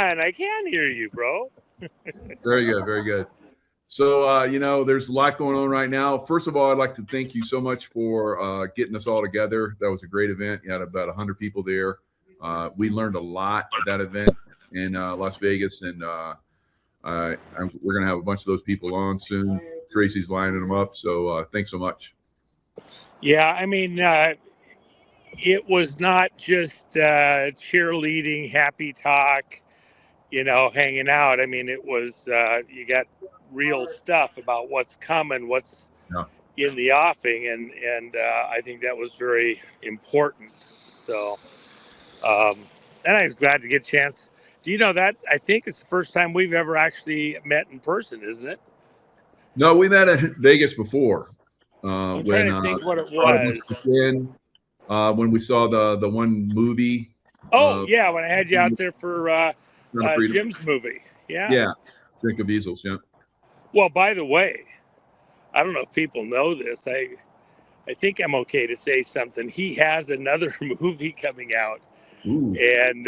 on. I can hear you, bro. Very good. Very good. So, there's a lot going on right now. First of all, I'd like to thank you so much for getting us all together. That was a great event. You had about 100 people there. We learned a lot at that event in Las Vegas, and we're going to have a bunch of those people on soon. Tracy's lining them up. So thanks so much. Yeah, I mean, it was not just cheerleading, happy talk, hanging out. I mean, it was, you got real stuff about what's coming, what's in the offing. And I think that was very important. So, and I was glad to get a chance. Do you know that? I think it's the first time we've ever actually met in person, isn't it? No, we met in Vegas before. I'm trying to think what it was. When we saw the one movie. Yeah, when I had you out there for Jim's movie. Yeah. Yeah, Drink of Easels, yeah. Well, by the way, I don't know if people know this. I think I'm okay to say something. He has another movie coming out. Ooh. And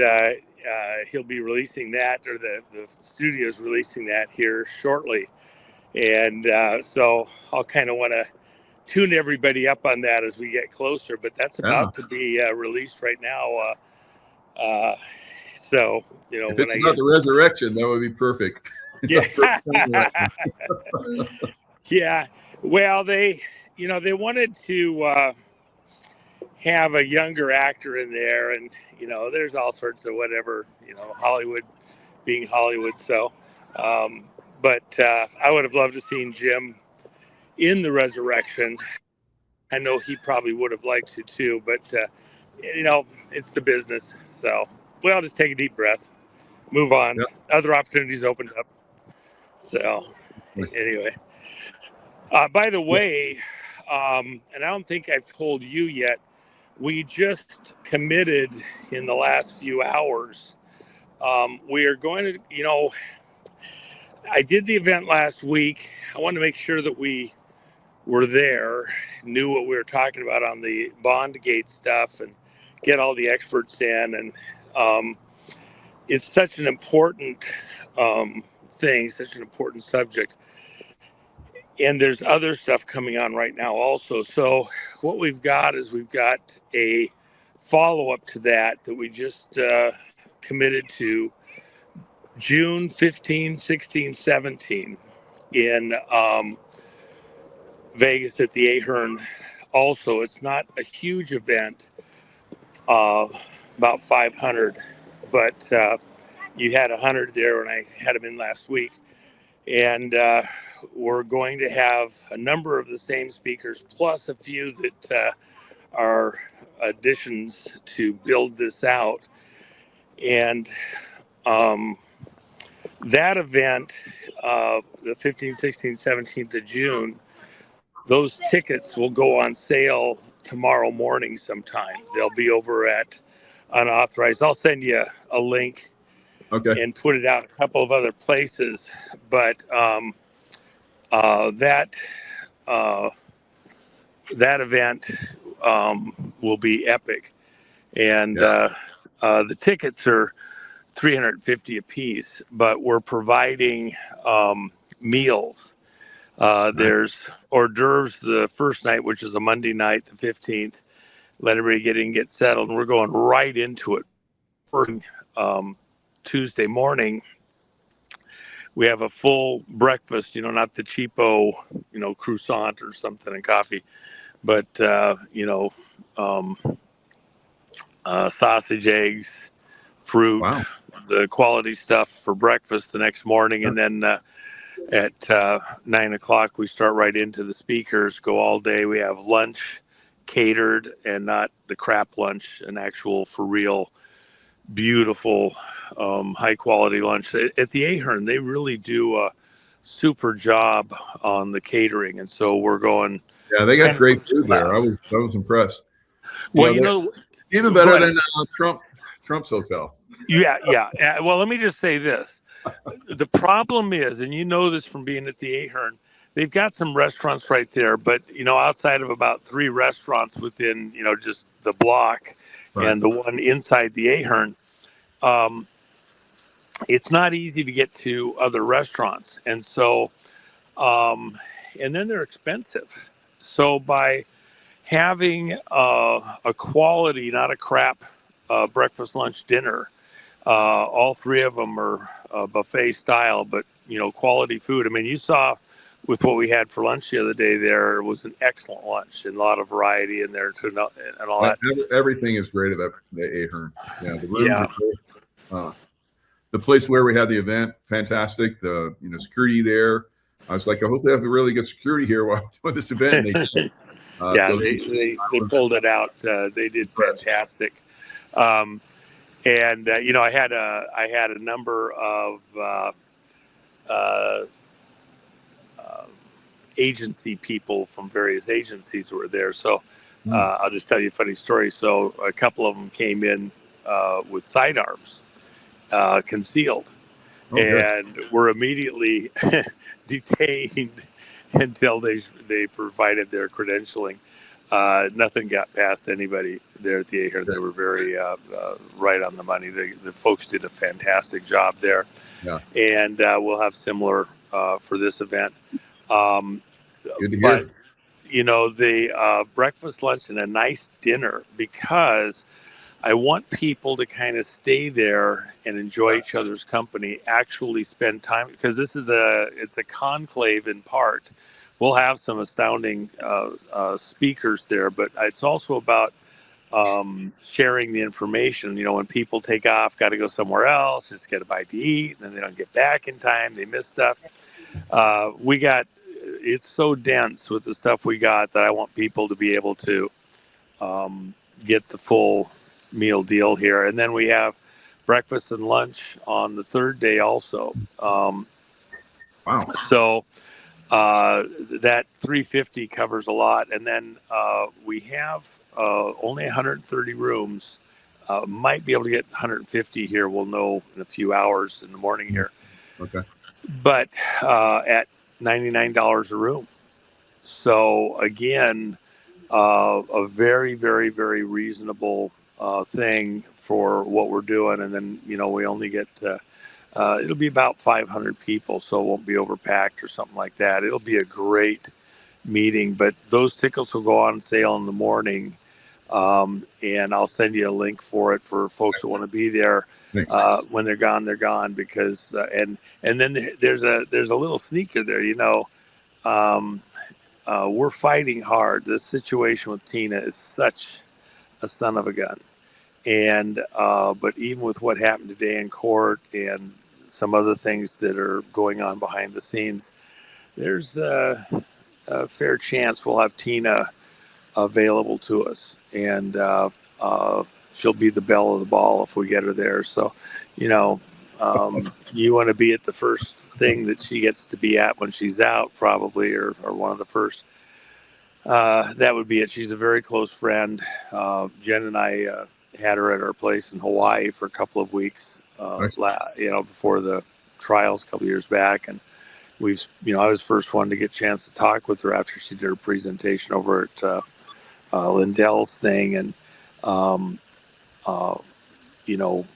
he'll be releasing that, or the studio's releasing that here shortly. And so I'll kind of want to tune everybody up on that as we get closer, but that's about to be released right now. So, if it's about the resurrection, that would be perfect. Yeah. Yeah. Well, they wanted to have a younger actor in there, and there's all sorts of whatever, Hollywood being Hollywood. So, but I would have loved to seen Jim in the resurrection. I know he probably would have liked to too, but it's the business. So we'll just take a deep breath, move on. Yep. Other opportunities opened up. So anyway, by the way, and I don't think I've told you yet, we just committed in the last few hours. We are going to, I did the event last week. I wanted to make sure that we were there, knew what we were talking about on the Bondgate stuff, and get all the experts in. And it's such an important thing, such an important subject. And there's other stuff coming on right now also. So what we've got is we've got a follow-up to that we just committed to June 15, 16, 17 in Vegas at the Ahern. Also, it's not a huge event, about 500, but you had 100 there when I had them in last week. And we're going to have a number of the same speakers, plus a few that are additions to build this out. And that event, the 15th, 16th, 17th of June, those tickets will go on sale tomorrow morning sometime. They'll be over at Unauthorized. I'll send you a link. Okay. And put it out a couple of other places, but that event will be epic, and the tickets are $350 a piece. But we're providing meals. There's hors d'oeuvres the first night, which is a Monday night, the 15th. Let everybody get in, get settled, and we're going right into it. First, Tuesday morning, we have a full breakfast, not the cheapo, croissant or something and coffee, but, sausage, eggs, fruit, the quality stuff for breakfast the next morning. And then at 9 o'clock, we start right into the speakers, go all day. We have lunch catered, and not the crap lunch, an actual for real beautiful high quality lunch at the Ahern. They really do a super job on the catering, and so we're going. Yeah, they got great food there. I was impressed. Well, even better than Trump's hotel. Yeah. Well, let me just say this: the problem is, and this from being at the Ahern, they've got some restaurants right there, but outside of about 3 restaurants within just the block. Right. And the one inside the Ahern, it's not easy to get to other restaurants. And so, and then they're expensive. So by having a quality, not a crap breakfast, lunch, dinner, all three of them are buffet style, but quality food. I mean, you saw with what we had for lunch the other day. There was an excellent lunch and a lot of variety in there too, and all that. Everything is great at the Ahern. Yeah, the rooms Yeah. are great. The place where we had the event, fantastic. The security there. I was like, I hope they have really good security here while I'm doing this event. Yeah, so they pulled it out. They did fantastic. And I had a number of agency people from various agencies who were there. So I'll just tell you a funny story. So a couple of them came in with sidearms concealed, and were immediately detained until they provided their credentialing. Nothing got past anybody there at the Ahern. They were very right on the money. The folks did a fantastic job there. Yeah. And we'll have similar for this event. Good to hear. But, the breakfast, lunch, and a nice dinner, because I want people to kind of stay there and enjoy each other's company, actually spend time, because it's a conclave in part. We'll have some astounding speakers there, but it's also about sharing the information. When people take off, got to go somewhere else, just get a bite to eat, and then they don't get back in time, they miss stuff. It's so dense with the stuff we got that I want people to be able to get the full meal deal here. And then we have breakfast and lunch on the third day also. Wow. So that $350 covers a lot. And then we have only 130 rooms. Might be able to get 150 here. We'll know in a few hours in the morning here. Okay. But at $99 a room. So again, a very, very, very reasonable thing for what we're doing. And then, we only get it'll be about 500 people, so it won't be overpacked or something like that. It'll be a great meeting, but those tickets will go on sale in the morning. And I'll send you a link for it for folks that want to be there. When they're gone, because and then there's a little sneaker there. We're fighting hard. This situation with Tina is such a son of a gun, and but even with what happened today in court and some other things that are going on behind the scenes, there's a fair chance we'll have Tina available to us, and she'll be the belle of the ball if we get her there. So, you want to be at the first thing that she gets to be at when she's out, probably, or one of the first. That would be it. She's a very close friend. Jen and I had her at our place in Hawaii for a couple of weeks, before the trials a couple of years back, and I was the first one to get a chance to talk with her after she did her presentation over at Lindell's thing, and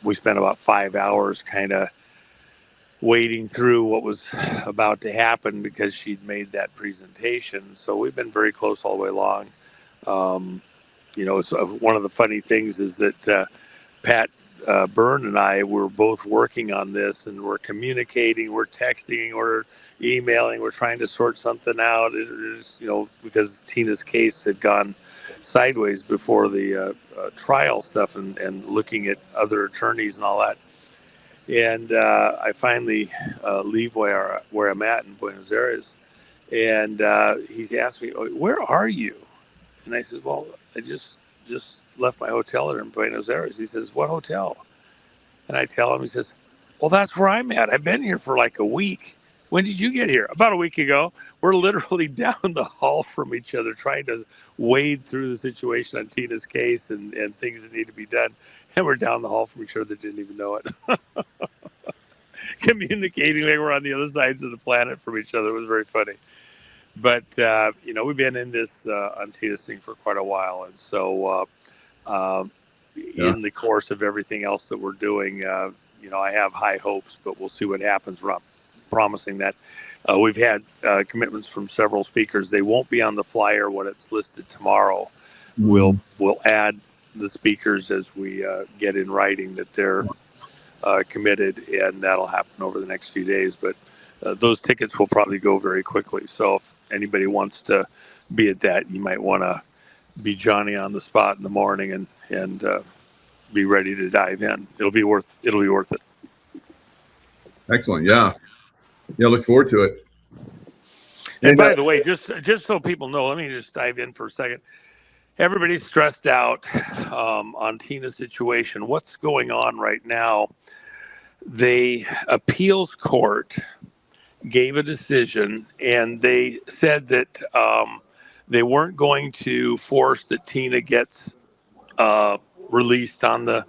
we spent about 5 hours kind of wading through what was about to happen because she'd made that presentation. So we've been very close all the way along. One of the funny things is that Pat Byrne and I were both working on this, and we're communicating, we're texting, we're emailing, we're trying to sort something out. Because Tina's case had gone sideways before the trial stuff, and looking at other attorneys and all that. And I finally leave where I'm at in Buenos Aires, and he asked me, "Where are you?" And I said, "Well, I just left my hotel in Buenos Aires." He says, "What hotel?" And I tell him. He says, "Well, that's where I'm at. I've been here for like a week. When did you get here?" "About a week ago." We're literally down the hall from each other, trying to wade through the situation on Tina's case and things that need to be done. And we're down the hall from each other, didn't even know it. Communicating like we're on the other sides of the planet from each other. It was very funny. But, we've been in this on Tina's thing for quite a while. And so in the course of everything else that we're doing, I have high hopes, but we'll see what happens. We're not promising that. We've had commitments from several speakers. They won't be on the flyer when it's listed tomorrow. Mm-hmm. We'll add the speakers as we get in writing that they're committed, and that'll happen over the next few days. But those tickets will probably go very quickly. So if anybody wants to be at that, you might want to be Johnny on the spot in the morning and be ready to dive in. It'll be worth it. Excellent. Yeah. Look forward to it. And by the way, just so people know, let me just dive in for a second. Everybody's stressed out on Tina's situation. What's going on right now? The appeals court gave a decision, and they said that they weren't going to force that Tina gets released on the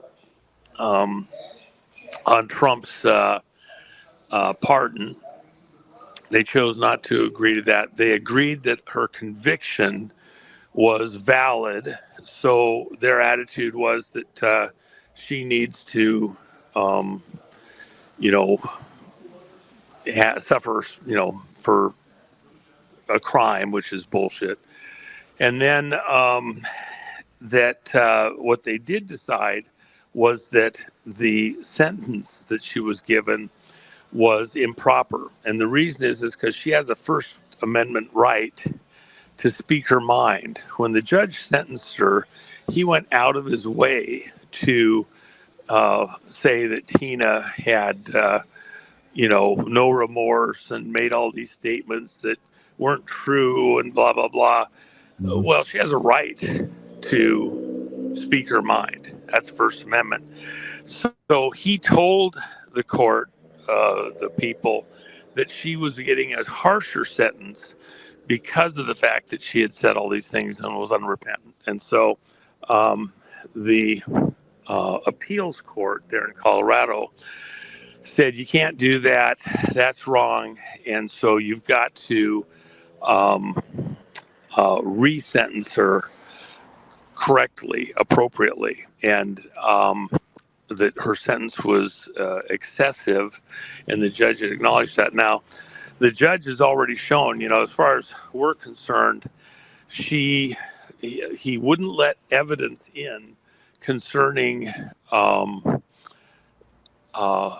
on Trump's pardon. They chose not to agree to that. They agreed that her conviction was valid. So their attitude was that she needs to, suffer, for a crime, which is bullshit. And then that what they did decide was that the sentence that she was given was improper. And the reason is because she has a First Amendment right to speak her mind. When the judge sentenced her, he went out of his way to say that Tina had, no remorse and made all these statements that weren't true and blah, blah, blah. Mm-hmm. Well, she has a right to speak her mind. That's First Amendment. So he told the court, the people, that she was getting a harsher sentence because of the fact that she had said all these things and was unrepentant. And so the appeals court there in Colorado said, you can't do that. That's wrong. And so you've got to re-sentence her correctly, appropriately. And that her sentence was excessive, and the judge had acknowledged that. Now, the judge has already shown, as far as we're concerned, he wouldn't let evidence in concerning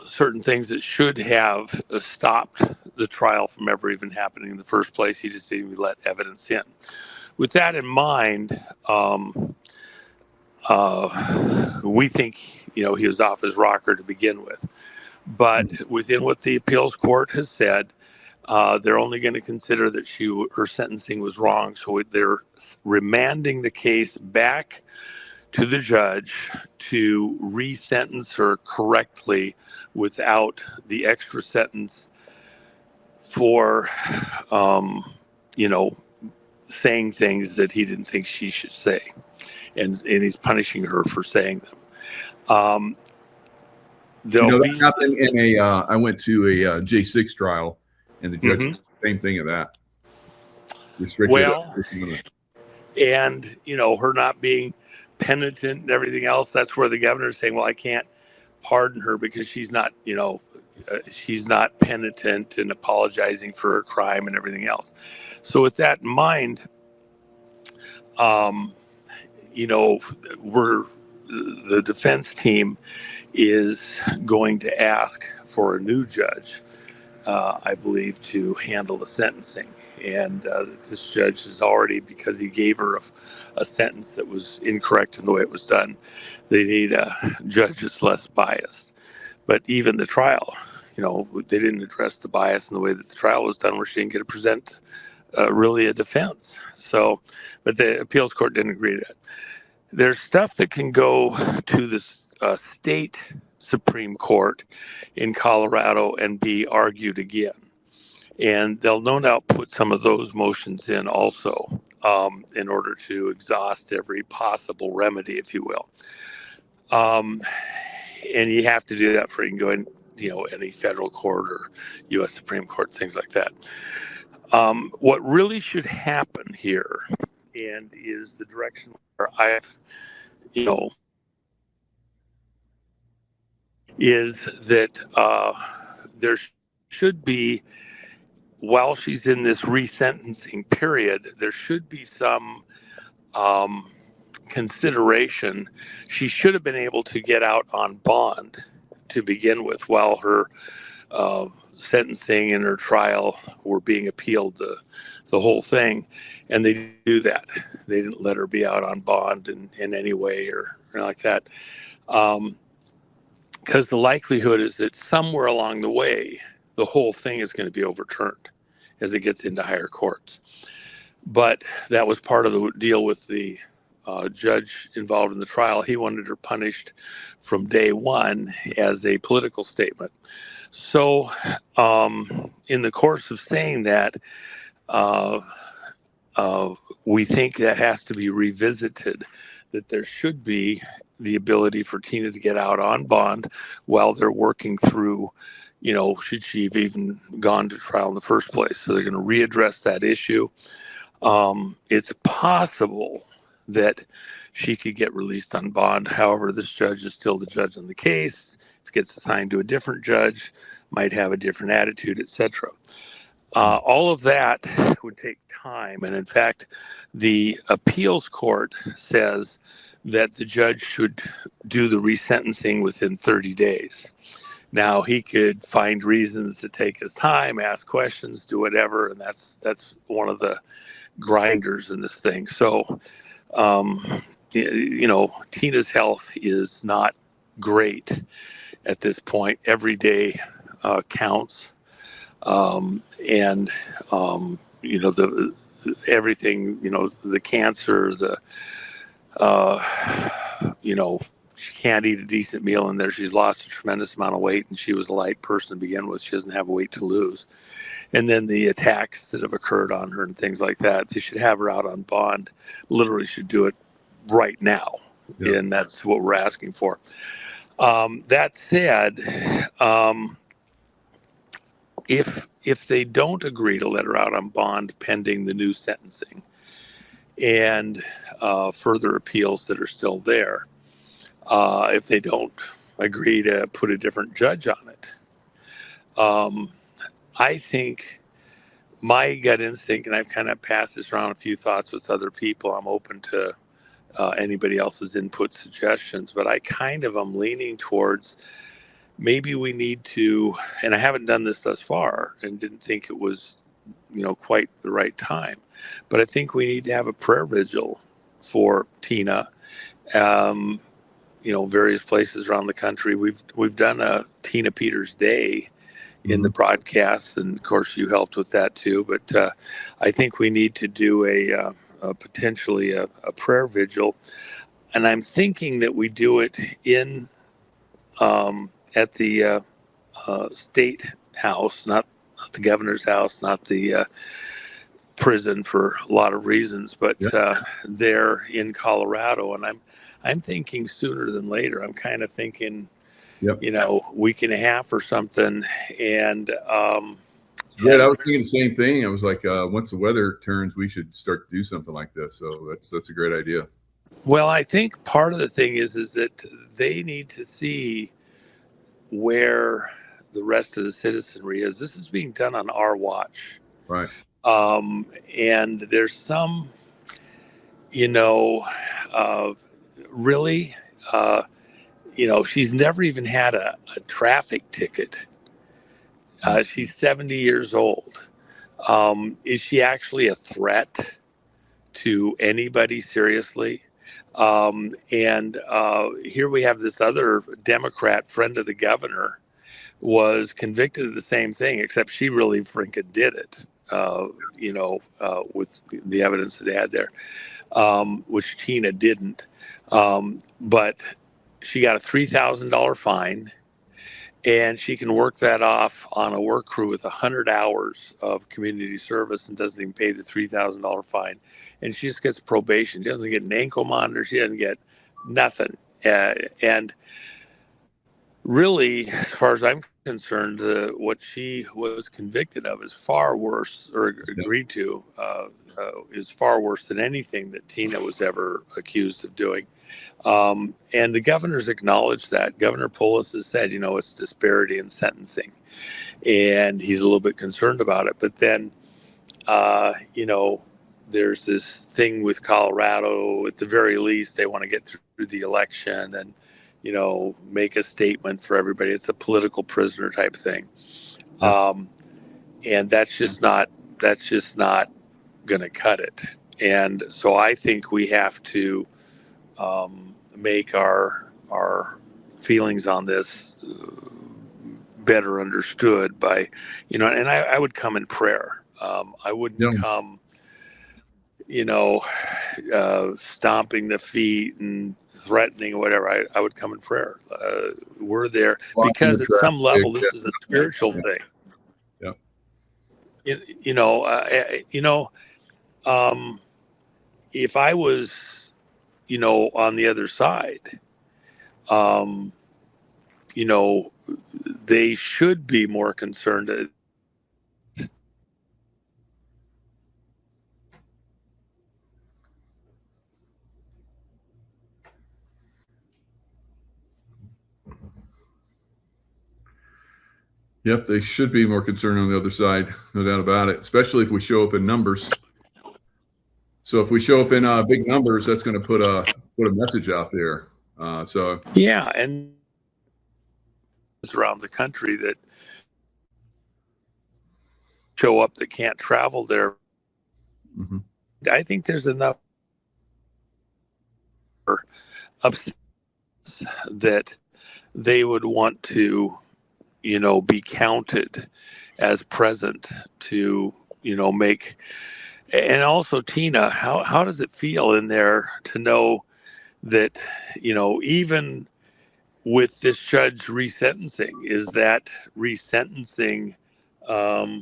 certain things that should have stopped the trial from ever even happening in the first place. He just didn't even let evidence in. With that in mind, we think, he was off his rocker to begin with. But within what the appeals court has said, they're only going to consider that her sentencing was wrong. So they're remanding the case back to the judge to re-sentence her correctly without the extra sentence for, saying things that he didn't think she should say. And he's punishing her for saying them. That happened in I went to a J6 trial, and the judge did the same thing of that. And, her not being penitent and everything else, that's where the governor's saying, well, I can't pardon her because she's not, she's not penitent and apologizing for her crime and everything else. So with that in mind, the defense team is going to ask for a new judge, I believe, to handle the sentencing. And this judge is already, because he gave her a sentence that was incorrect in the way it was done, they need a judge that's less biased. But even the trial, they didn't address the bias in the way that the trial was done, where she didn't get to present really a defense. So, but the appeals court didn't agree to that. There's stuff that can go to the state Supreme Court in Colorado and be argued again. And they'll no doubt put some of those motions in also, in order to exhaust every possible remedy, if you will. And you have to do that for you can go in, any federal court or U.S. Supreme Court, things like that. What really should happen here, and is the direction where I've, is that there should be, while she's in this resentencing period, there should be some consideration. She should have been able to get out on bond to begin with while her sentencing and her trial were being appealed, the whole thing. And they didn't do that. They didn't let her be out on bond in any way or like that. Because the likelihood is that somewhere along the way, the whole thing is going to be overturned as it gets into higher courts. But that was part of the deal with the judge involved in the trial. He wanted her punished from day one as a political statement. So in the course of saying that, we think that has to be revisited, that there should be the ability for Tina to get out on bond while they're working through, should she have even gone to trial in the first place. So they're going to readdress that issue. It's possible that she could get released on bond. However, this judge is still the judge on the case. If it gets assigned to a different judge, might have a different attitude, etc. All of that would take time. And in fact, the appeals court says that the judge should do the resentencing within 30 days. Now, he could find reasons to take his time, ask questions, do whatever, and that's one of the grinders in this thing. So, Tina's health is not great at this point. Every day counts. The everything, the cancer, she can't eat a decent meal in there. She's lost a tremendous amount of weight, and she was a light person to begin with. She doesn't have weight to lose. And then the attacks that have occurred on her and things like that, they should have her out on bond. Literally should do it right now. Yeah. And that's what we're asking for. That said, if they don't agree to let her out on bond pending the new sentencing and further appeals that are still there, if they don't agree to put a different judge on it, I think my gut instinct, and I've kind of passed this around a few thoughts with other people, I'm open to anybody else's input suggestions, but I kind of am leaning towards maybe we need to, and I haven't done this thus far and didn't think it was, quite the right time, but I think we need to have a prayer vigil for Tina. Various places around the country. We've done a Tina Peters Day in the broadcasts, and of course you helped with that too. But I think we need to do potentially a prayer vigil, and I'm thinking that we do it in at the state house, not the governor's house, not the prison, for a lot of reasons, but there in Colorado. And I'm thinking sooner than later. I'm kind of thinking, week and a half or something. And I was thinking the same thing. I was like, once the weather turns, we should start to do something like this. So that's a great idea. Well, I think part of the thing is that they need to see where the rest of the citizenry is. This is being done on our watch. Right. And there's some, really, she's never even had a traffic ticket. She's 70 years old. Is she actually a threat to anybody, seriously? And here we have this other Democrat friend of the governor was convicted of the same thing, except she really freaking did it, with the evidence that they had there, which Tina didn't. But she got a $3,000 fine, and she can work that off on a work crew with 100 hours of community service and doesn't even pay the $3,000 fine. And she just gets probation. She doesn't get an ankle monitor. She doesn't get nothing. And really, as far as I'm concerned, what she was convicted of is far worse, or agreed to, is far worse than anything that Tina was ever accused of doing. And the governor's acknowledged that. Governor Polis has said, it's disparity in sentencing, and he's a little bit concerned about it. But then, there's this thing with Colorado. At the very least, they want to get through the election and, make a statement for everybody. It's a political prisoner type thing. Yeah. And that's just not going to cut it. And so I think we have to make our feelings on this better understood by, and I would come in prayer. I wouldn't come, stomping the feet and threatening or whatever. I would come in prayer. We're there because at some level, this is a spiritual thing. Yeah. If I was, on the other side, they should be more concerned. Yep, they should be more concerned on the other side, no doubt about it, especially if we show up in numbers. So if we show up in big numbers, that's going to put a message out there. Yeah, and around the country that show up that can't travel there. Mm-hmm. I think there's enough that they would want to, be counted as present to, make. And also, Tina, how does it feel in there to know that, even with this judge resentencing, is that resentencing, well,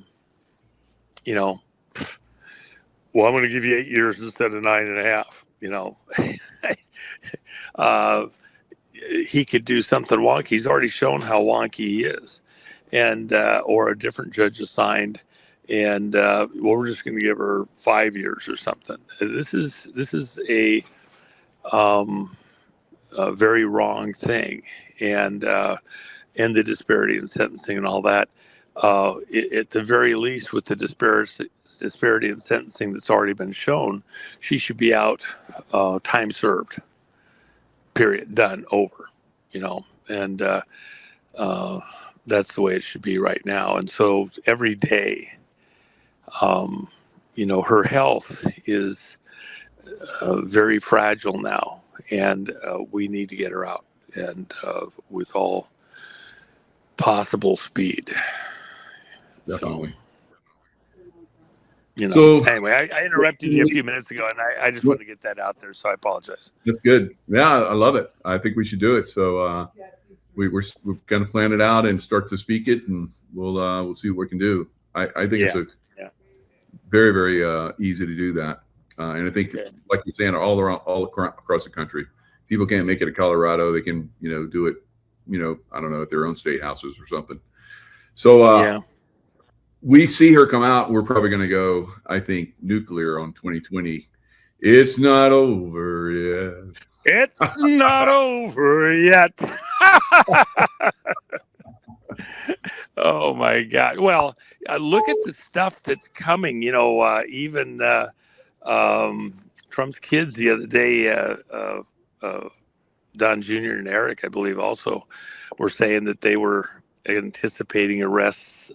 I'm going to give you 8 years instead of 9.5, he could do something wonky. He's already shown how wonky he is, and or a different judge assigned, and we're just going to give her 5 years or something. This is a very wrong thing, and the disparity in sentencing and all that. At the very least, with the disparity in sentencing that's already been shown, she should be out, time served. Period. Done. Over. And that's the way it should be right now. And so every day, her health is very fragile now, and we need to get her out, and with all possible speed. Definitely. Anyway, I interrupted you a few minutes ago, and I just wanted to get that out there, so I apologize. That's good. Yeah, I love it. I think we should do it. So we're going to plan it out and start to speak it, and we'll see what we can do. I think it's very, very easy to do that. And I think, like you're saying, all across the country, people can't make it to Colorado. They can, do it, I don't know, at their own state houses or something. So we see her come out. We're probably going to go, I think, nuclear on 2020. It's not over yet. It's not over yet. Oh my God. Well, look at the stuff that's coming. Even Trump's kids the other day, Don Jr. and Eric, I believe, also were saying that they were anticipating arrests,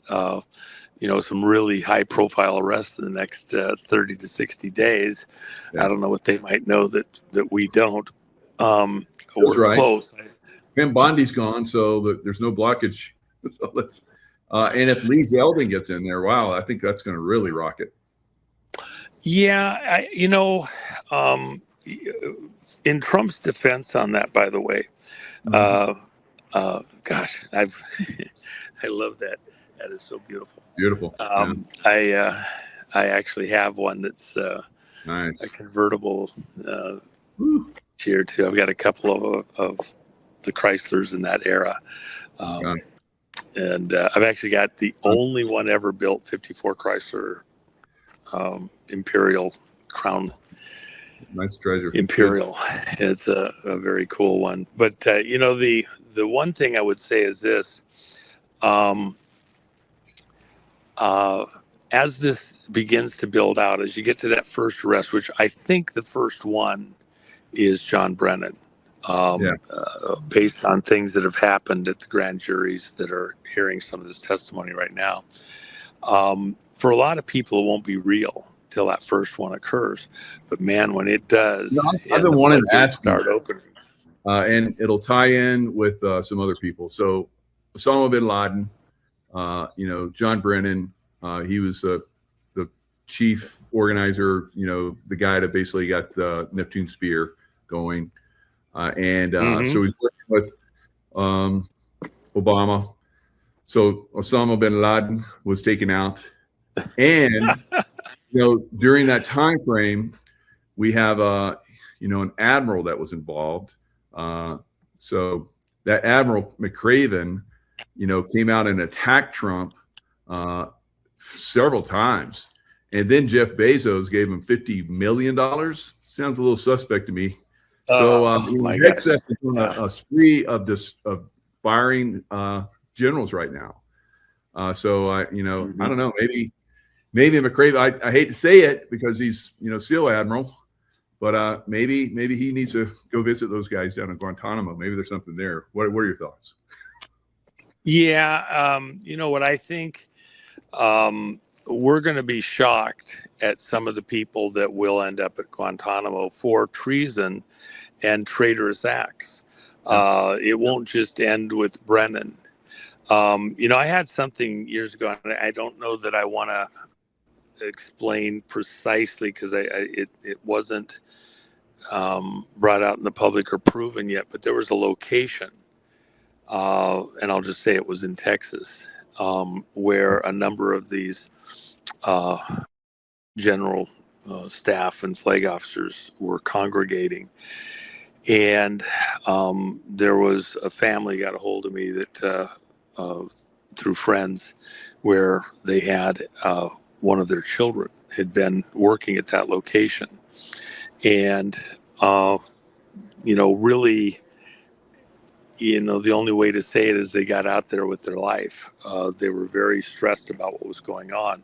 some really high profile arrests in the next 30 to 60 days. Yeah. I don't know what they might know that we don't. We're close. And Bondi's gone, so there's no blockage. So and if Lee Zeldin gets in there, wow, I think that's going to really rock it. Yeah, in Trump's defense on that, by the way, gosh, I love that. That is so beautiful. Beautiful. I actually have one that's nice, a convertible here too. I've got a couple of the Chryslers in that era. Yeah. And I've actually got the only one ever built 54 Chrysler Imperial Crown. Nice treasure. Imperial. Good. It's a very cool one. But the one thing I would say is this: as this begins to build out, as you get to that first arrest, which I think the first one is John Brennan, based on things that have happened at the grand juries that are hearing some of this testimony right now. For a lot of people, it won't be real till that first one occurs. But man, when it does, I've been wanting to ask start opening. And it'll tie in with some other people. So Osama bin Laden, John Brennan, he was the chief organizer, the guy that basically got the Neptune Spear going. So he's working with Obama. So Osama bin Laden was taken out. And, during that time frame, we have, an admiral that was involved. So that Admiral McRaven, came out and attacked Trump several times. And then Jeff Bezos gave him $50 million. Sounds a little suspect to me. So Hegseth is on a spree of firing generals right now. I don't know, maybe McRaven, I hate to say it because he's, SEAL Admiral, but maybe he needs to go visit those guys down in Guantanamo. Maybe there's something there. What are your thoughts? Yeah. What I think, we're going to be shocked at some of the people that will end up at Guantanamo for treason and traitorous acts. It won't just end with Brennan. I had something years ago, and I don't know that I want to explain precisely because it wasn't brought out in the public or proven yet, but there was a location, and I'll just say it was in Texas, where a number of these general staff and flag officers were congregating. And there was a family got a hold of me that through friends, where they had one of their children had been working at that location. And, really, the only way to say it is they got out there with their life. They were very stressed about what was going on.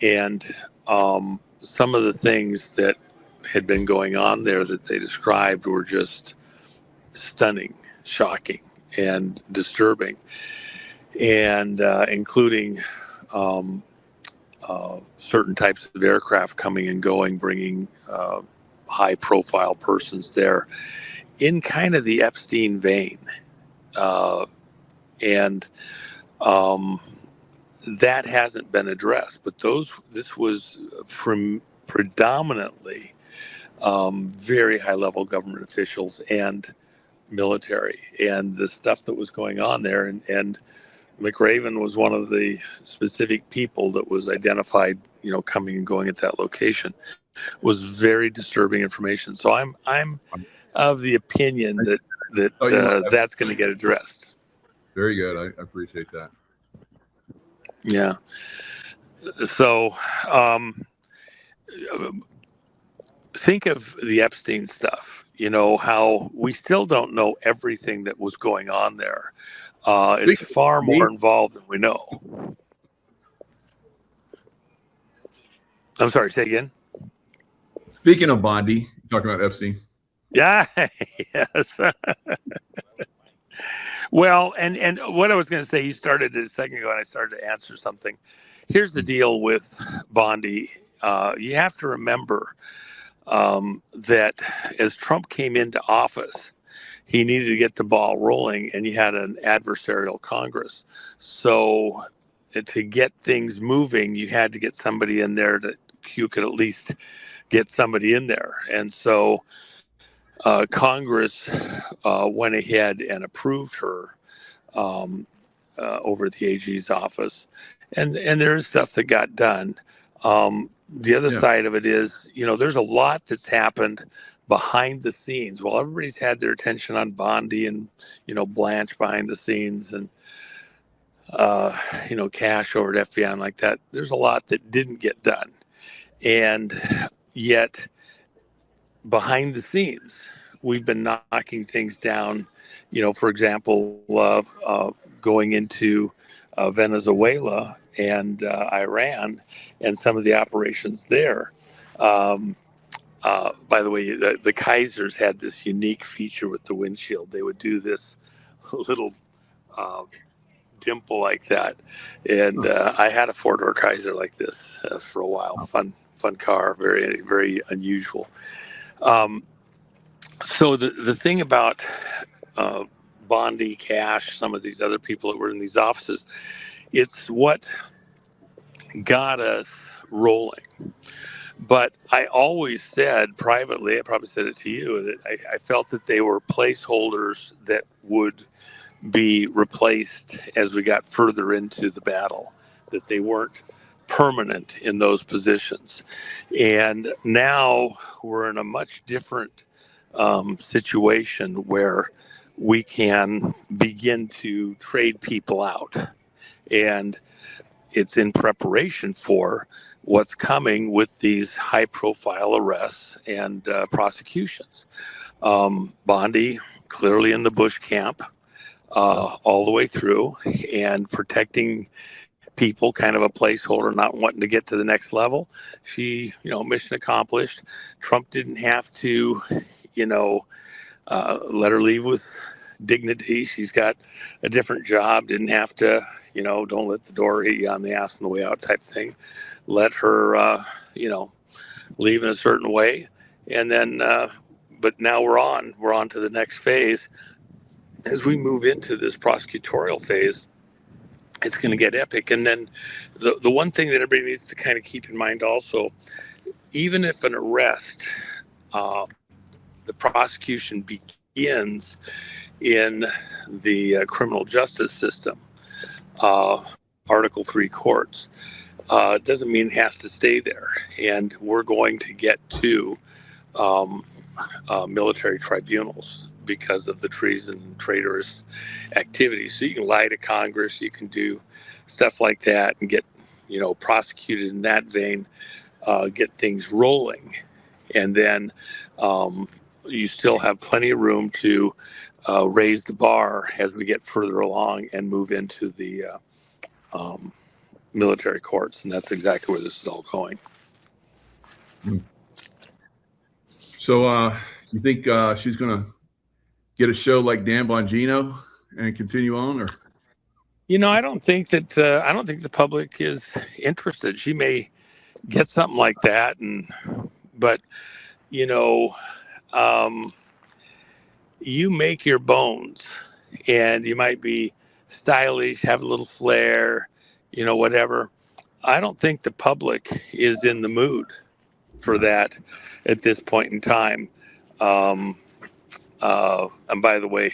And some of the things that had been going on there that they described were just stunning, shocking, and disturbing. And including certain types of aircraft coming and going, bringing high-profile persons there in kind of the Epstein vein. And that hasn't been addressed. But this was predominantly very high-level government officials and military, and the stuff that was going on there. And McRaven was one of the specific people that was identified, coming and going at that location. Was very disturbing information. So I'm of the opinion that that's going to get addressed. Very good. I appreciate that. Yeah. So think of the Epstein stuff. How we still don't know everything that was going on there. It's far more involved than we know. I'm sorry, say again. Speaking of Bondi, talking about Epstein. Yeah, yes. Well, and what I was going to say, you started a second ago, and I started to answer something. Here's the deal with Bondi. You have to remember that as Trump came into office, he needed to get the ball rolling, and you had an adversarial Congress. So to get things moving, you had to get somebody in there that you could at least get somebody in there. And so Congress went ahead and approved her over at the AG's office. And there is stuff that got done. The other side of it is, there's a lot that's happened behind the scenes. Well, everybody's had their attention on Bondi and, Blanche behind the scenes and, Cash over at FBI and like that. There's a lot that didn't get done. And yet, behind the scenes, we've been knocking things down, for example, going into Venezuela and Iran and some of the operations there. By the way, the Kaisers had this unique feature with the windshield. They would do this little dimple like that, and I had a four-door Kaiser like this for a while. Fun car, very very unusual. So the thing about Bondi, Cash, some of these other people that were in these offices, it's what got us rolling. But I always said privately, I probably said it to you, that I felt that they were placeholders that would be replaced as we got further into the battle, that they weren't permanent in those positions. And now we're in a much different situation where we can begin to trade people out. And it's in preparation for what's coming with these high profile arrests and prosecutions. Bondi clearly in the Bush camp all the way through and protecting people, kind of a placeholder, not wanting to get to the next level. She, mission accomplished. Trump didn't have to, let her leave with dignity. She's got a different job, didn't have to, don't let the door hit you on the ass on the way out type thing. Let her, leave in a certain way. And then, but now we're on to the next phase. As we move into this prosecutorial phase, it's going to get epic. And then the one thing that everybody needs to kind of keep in mind also, even if an arrest, the prosecution begins in the criminal justice system, Article 3 courts, doesn't mean it has to stay there. And we're going to get to military tribunals because of the treason, traitorous activities. So you can lie to Congress, you can do stuff like that and get, prosecuted in that vein, get things rolling. And then you still have plenty of room to raise the bar as we get further along and move into the military courts. And that's exactly where this is all going. So you think she's going to get a show like Dan Bongino and continue on, or? I don't think that the public is interested. She may get something like that, but you make your bones, and you might be stylish, have a little flair, whatever. I don't think the public is in the mood for that at this point in time. And by the way,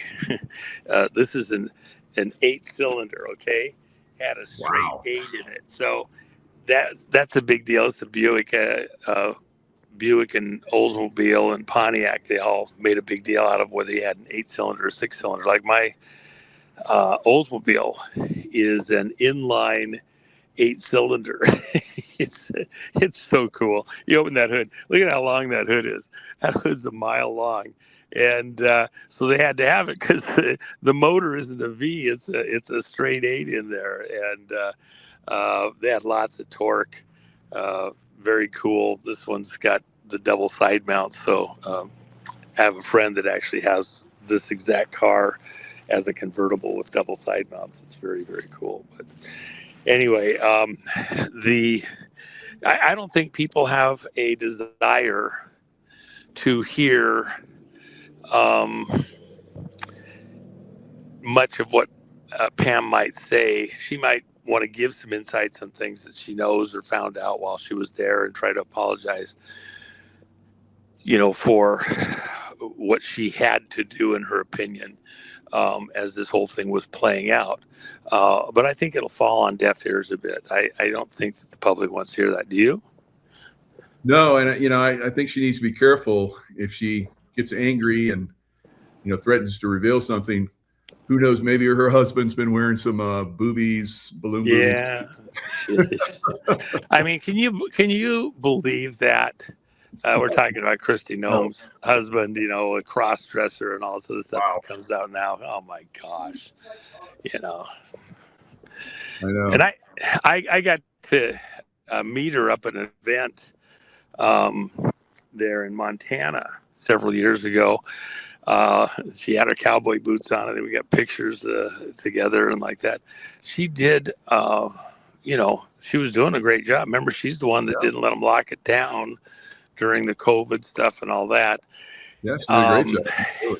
this is an 8-cylinder, okay? Had a straight 8 in it. So that's a big deal. It's a Buick and Oldsmobile and Pontiac. They all made a big deal out of whether you had an 8-cylinder or 6-cylinder. Like my Oldsmobile is an inline 8-cylinder. It's so cool. You open that hood. Look at how long that hood is. That hood's a mile long, and so they had to have it because the motor isn't a V. It's a straight 8 in there, and they had lots of torque. Very cool. This one's got the double side mount. So I have a friend that actually has this exact car as a convertible with double side mounts. It's very, very cool. But anyway, I don't think people have a desire to hear much of what Pam might say. She might want to give some insights on things that she knows or found out while she was there and try to apologize, for what she had to do, in her opinion, as this whole thing was playing out. But I think it'll fall on deaf ears a bit. I don't think that the public wants to hear that. Do you? No, and I think she needs to be careful if she gets angry and threatens to reveal something. Who knows? Maybe her husband's been wearing some balloon boobies. Yeah. I mean, can you believe that? We're talking about Christy Oh, Noem's husband, a cross dresser and all this other stuff wow. that comes out now. Oh my gosh, you know. I know. And I got to meet her up at an event um, there in Montana several years ago. She had her cowboy boots on, and we got pictures together and like that. She did, she was doing a great job. Remember, she's the one that Yeah. didn't let them lock it down during the COVID stuff and all that. Yeah, she did a great job.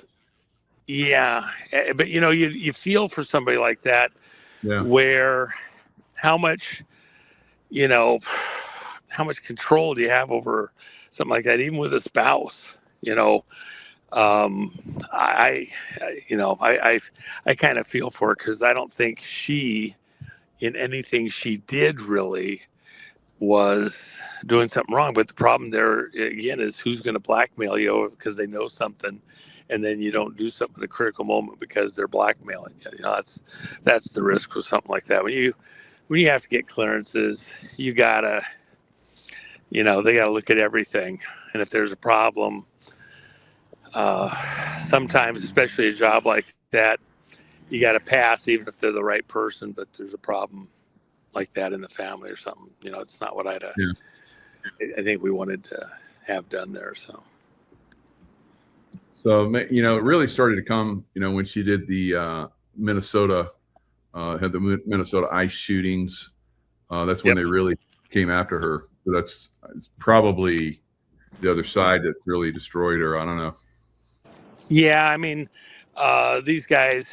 Yeah, but you feel for somebody like that, Yeah. where how much how much control do you have over something like that, even with a spouse? I I kind of feel for her, because I don't think she, in anything she did, really was doing something wrong. But the problem there again is, who's going to blackmail you because they know something, and then you don't do something at a critical moment because they're blackmailing you. That's the risk with something like that. When you have to get clearances, you gotta, they gotta look at everything, and if there's a problem, sometimes, especially a job like that, you got to pass even if they're the right person, but there's a problem like that in the family or something. It's not what I think we wanted to have done there. So it really started to come when she did the Minnesota had the Minnesota ICE shootings. That's when Yep. they really came after her. So that's probably the other side that really destroyed her. I don't know. Yeah, I mean, these guys,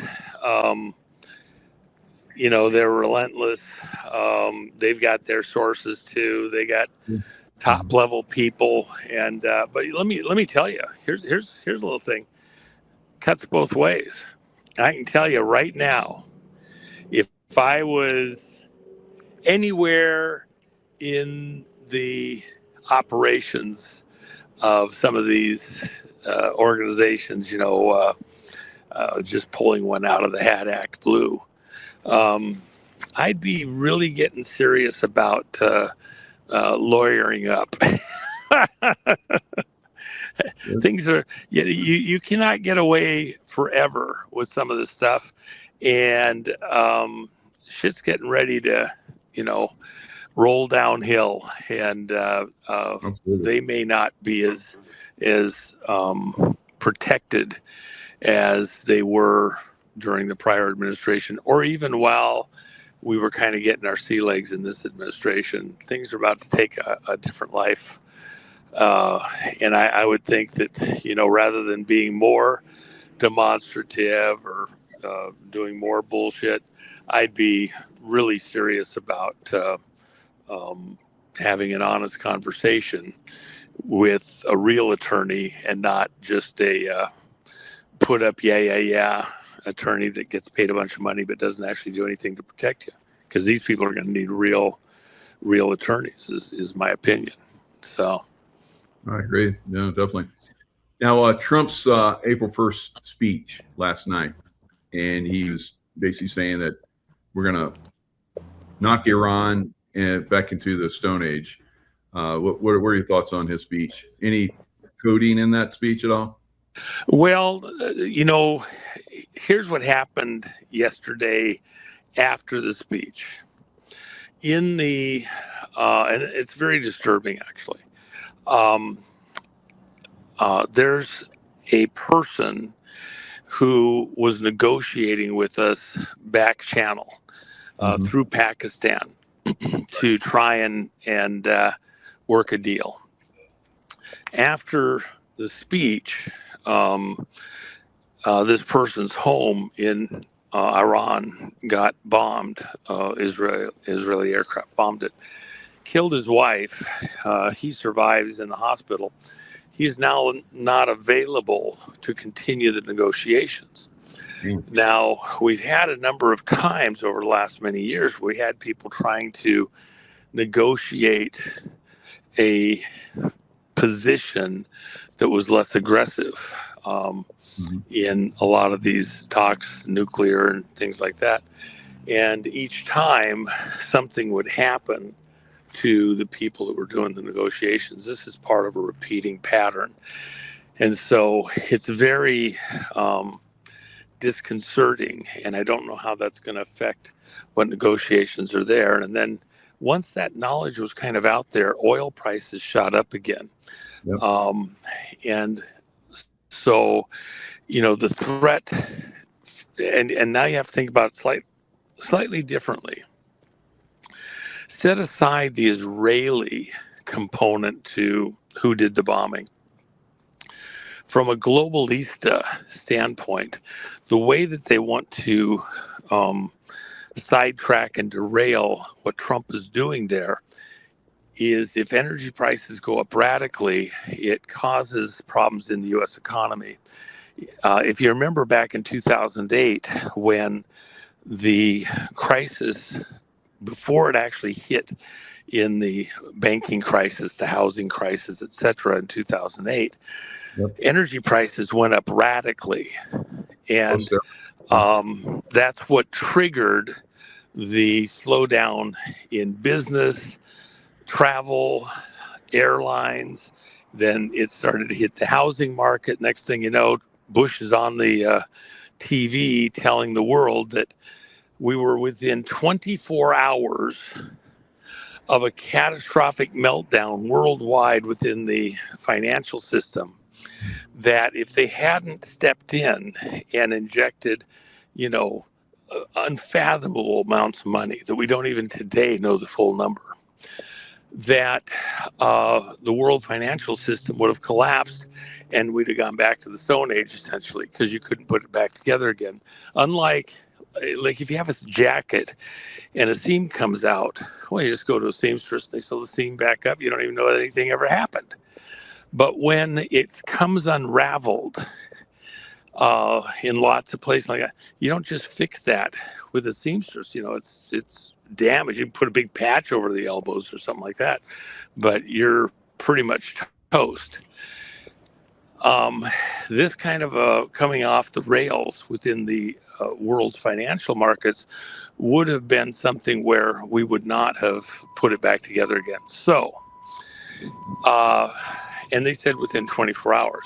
they're relentless. They've got their sources too. They got top level people, and but let me tell you, here's a little thing. Cuts both ways. I can tell you right now, if I was anywhere in the operations of some of these organizations, just pulling one out of the hat, Act Blue, I'd be really getting serious about lawyering up. Things are, you cannot get away forever with some of this stuff, and shit's getting ready to, roll downhill, and they may not be as protected as they were during the prior administration, or even while we were kind of getting our sea legs in this administration. Things are about to take a different life. And I would think that, rather than being more demonstrative or doing more bullshit, I'd be really serious about having an honest conversation with a real attorney, and not just a put up, yeah attorney that gets paid a bunch of money but doesn't actually do anything to protect you. Because these people are going to need real attorneys, is my opinion. So I agree. Yeah, definitely. Now, Trump's April 1st speech last night, and he was basically saying that we're going to knock Iran back into the Stone Age. What are your thoughts on his speech? Any coding in that speech at all? Well, here's what happened yesterday after the speech. And it's very disturbing, actually. There's a person who was negotiating with us back channel through Pakistan to try and work a deal. After the speech, this person's home in Iran got bombed. Israeli aircraft bombed it, killed his wife. He survives in the hospital. He's now not available to continue the negotiations. Now, we've had a number of times over the last many years, we had people trying to negotiate a position that was less aggressive in a lot of these talks, nuclear and things like that. And each time something would happen to the people that were doing the negotiations, this is part of a repeating pattern. And so it's very disconcerting, and I don't know how that's going to affect what negotiations are there. And then once that knowledge was kind of out there, oil prices shot up again. Yep. And so, the threat, and now you have to think about it slightly differently. Set aside the Israeli component to who did the bombing. From a globalista standpoint, the way that they want to sidetrack and derail what Trump is doing there is if energy prices go up radically, it causes problems in the U.S. economy. If you remember back in 2008, when the crisis, before it actually hit in the banking crisis, the housing crisis, et cetera, in 2008, energy prices went up radically. And that's what triggered the slowdown in business, travel, airlines. Then it started to hit the housing market. Next thing you know, Bush is on the TV telling the world that we were within 24 hours of a catastrophic meltdown worldwide within the financial system, that if they hadn't stepped in and injected, unfathomable amounts of money that we don't even today know the full number, that the world financial system would have collapsed and we'd have gone back to the Stone Age, essentially, because you couldn't put it back together again. Unlike, if you have a jacket and a seam comes out, well, you just go to a seamstress, they sew the seam back up. You don't even know that anything ever happened. But when it comes unraveled in lots of places like that, you don't just fix that with a seamstress. It's damage. You can put a big patch over the elbows or something like that, but you're pretty much toast. This kind of coming off the rails within the world's financial markets would have been something where we would not have put it back together again. So, and they said within 24 hours.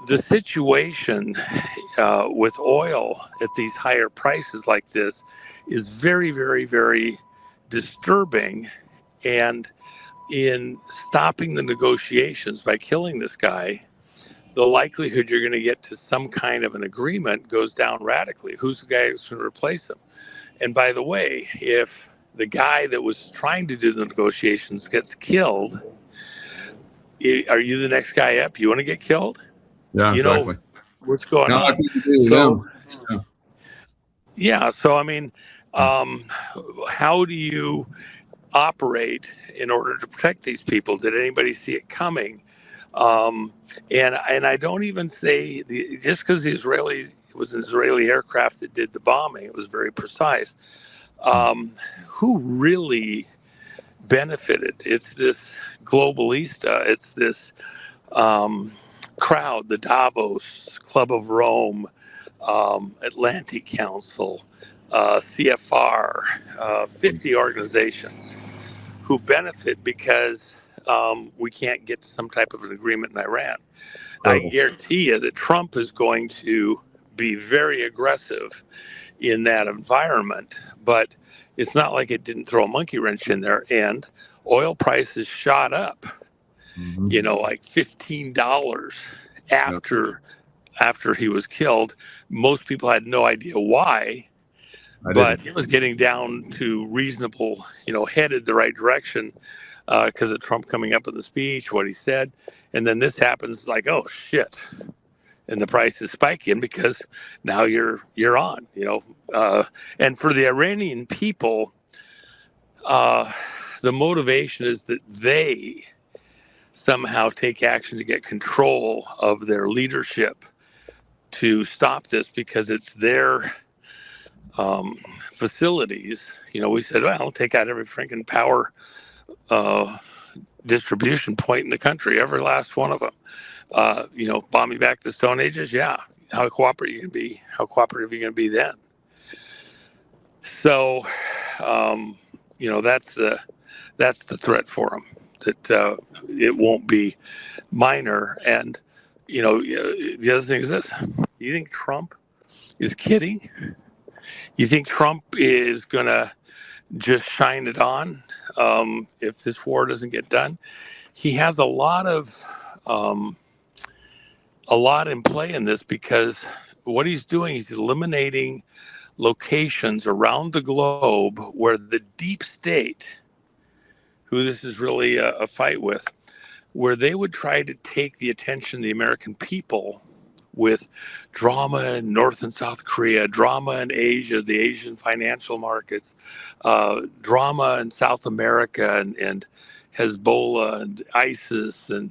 The situation with oil at these higher prices like this is very, very, very disturbing. And in stopping the negotiations by killing this guy, the likelihood you're going to get to some kind of an agreement goes down radically. Who's the guy who's going to replace him? And by the way, if the guy that was trying to do the negotiations gets killed, are you the next guy up? You want to get killed? Yeah, exactly. What's going on? So, so I mean, how do you operate in order to protect these people? Did anybody see it coming? And I don't even say just because it was an Israeli aircraft that did the bombing, it was very precise. Who really benefited? It's this globalista. It's this crowd, the Davos Club of Rome, Atlantic Council, CFR, 50 organizations who benefit because we can't get to some type of an agreement in Iran. I guarantee you that Trump is going to be very aggressive in that environment, but it's not like it didn't throw a monkey wrench in there. And oil prices shot up, like $15 after he was killed. Most people had no idea why, but it was getting down to reasonable, headed the right direction because of Trump coming up with the speech, what he said. And then this happens, like, oh, shit. And the price is spiking because now you're on, and for the Iranian people, the motivation is that they somehow take action to get control of their leadership to stop this because it's their facilities. We said, well, take out every freaking power distribution point in the country, every last one of them. Bombing back the Stone Ages, yeah. How cooperative you can be? How cooperative you going to be then? So, that's the threat for them. That it won't be minor. And the other thing is this: you think Trump is kidding? You think Trump is going to just shine it on if this war doesn't get done? He has a lot in play in this, because what he's doing is eliminating locations around the globe where the deep state, who this is really a fight with, where they would try to take the attention of the American people with drama in North and South Korea, drama in Asia, the Asian financial markets, drama in South America, and Hezbollah and ISIS, and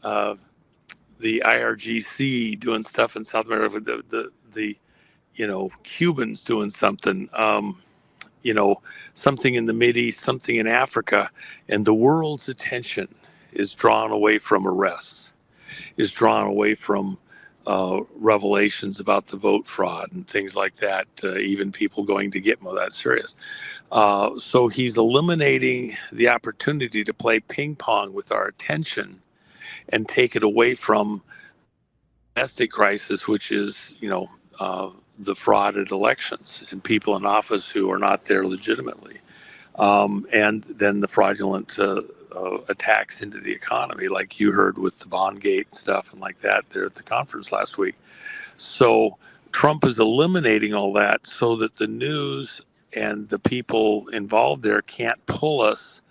the IRGC doing stuff in South America, the Cubans doing something, something in the Mideast, something in Africa, and the world's attention is drawn away from arrests, is drawn away from revelations about the vote fraud and things like that, even people going to Gitmo, that's serious. So he's eliminating the opportunity to play ping pong with our attention and take it away from domestic crisis, which is, the frauded elections and people in office who are not there legitimately. And then the fraudulent attacks into the economy, like you heard with the Bondgate stuff and like that there at the conference last week. So Trump is eliminating all that so that the news and the people involved there can't pull us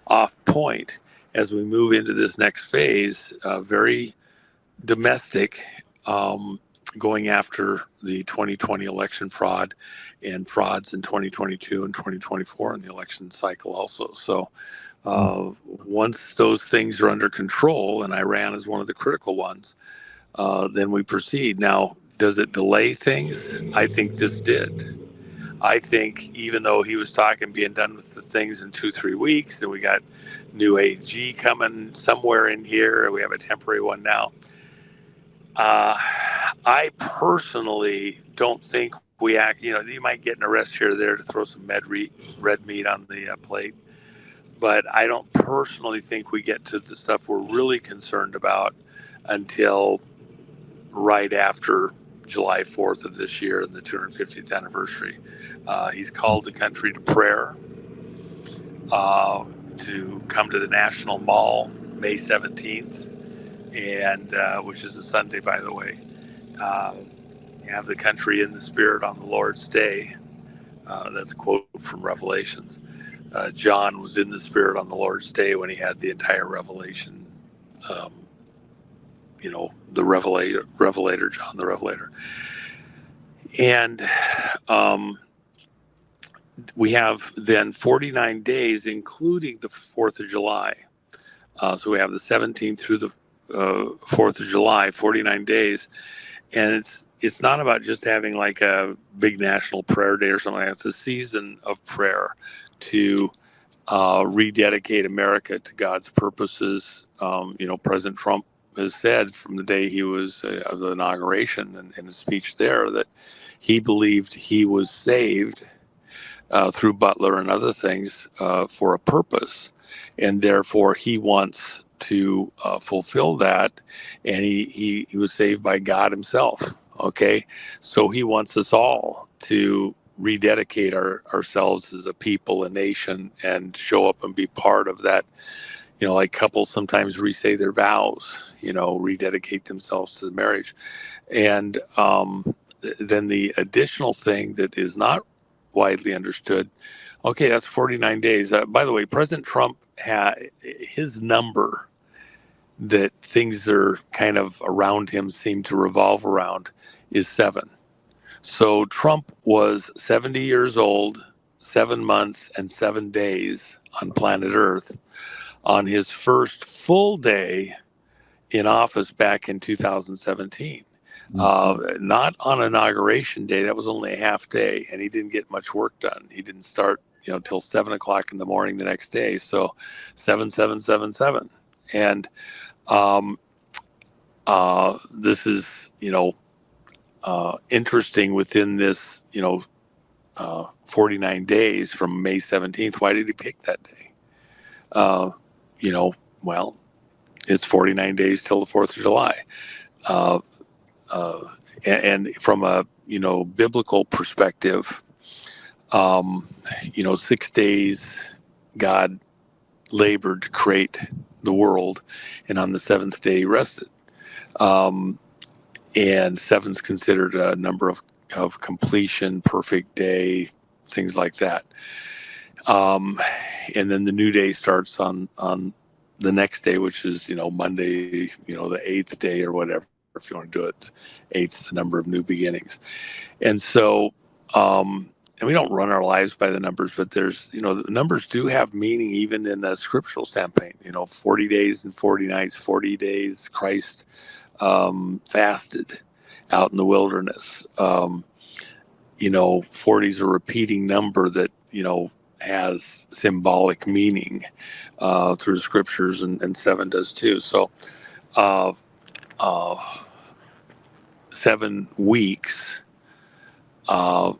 off point as we move into this next phase, very domestic, going after the 2020 election fraud and frauds in 2022 and 2024 in the election cycle also. So once those things are under control, and Iran is one of the critical ones, then we proceed. Now, does it delay things? I think this did. I think even though he was talking being done with the things in 2-3 weeks, and we got new AG coming somewhere in here, we have a temporary one now. I personally don't think we act, you might get an arrest here or there to throw some red meat on the plate, but I don't personally think we get to the stuff we're really concerned about until right after July 4th of this year and the 250th anniversary. He's called the country to prayer, to come to the National Mall May 17th, and which is a Sunday, by the way. Have the country in the spirit on the Lord's day. That's a quote from Revelations. John was in the spirit on the Lord's day when he had the entire revelation. The revelator, John the Revelator. And we have then 49 days, including the 4th of July. So we have the 17th through the 4th of July, 49 days. And it's not about just having like a big national prayer day or something like that. It's a season of prayer to rededicate America to God's purposes. President Trump has said from the day he was of the inauguration and in his speech there that he believed he was saved through Butler and other things for a purpose, and therefore he wants to fulfill that, and he was saved by God himself. Okay, so he wants us all to rededicate ourselves as a people, a nation, and show up and be part of that. Like couples sometimes re-say their vows, rededicate themselves to the marriage. And then the additional thing that is not widely understood, okay, that's 49 days. By the way, President Trump had his number that things are kind of around him seem to revolve around is 7. So Trump was 70 years old, 7 months and 7 days on planet Earth on his first full day in office back in 2017. Not on Inauguration Day. That was only a half day, and he didn't get much work done. He didn't start till 7 o'clock in the morning the next day. So 7777. And this is, interesting within this, 49 days from May 17th. Why did he pick that day? Well, it's 49 days till the 4th of July. And from a, biblical perspective, 6 days God labored to create the world, and on the seventh day he rested. And seven's considered a number of completion, perfect day, things like that. And then the new day starts on the next day, which is, Monday, the 8th day or whatever, if you want to do it. 8's the number of new beginnings. And so, and we don't run our lives by the numbers, but there's, the numbers do have meaning even in a scriptural standpoint. 40 days and 40 nights, 40 days Christ fasted out in the wilderness. 40 is a repeating number that, has symbolic meaning through the scriptures, and 7 does too. So 7 weeks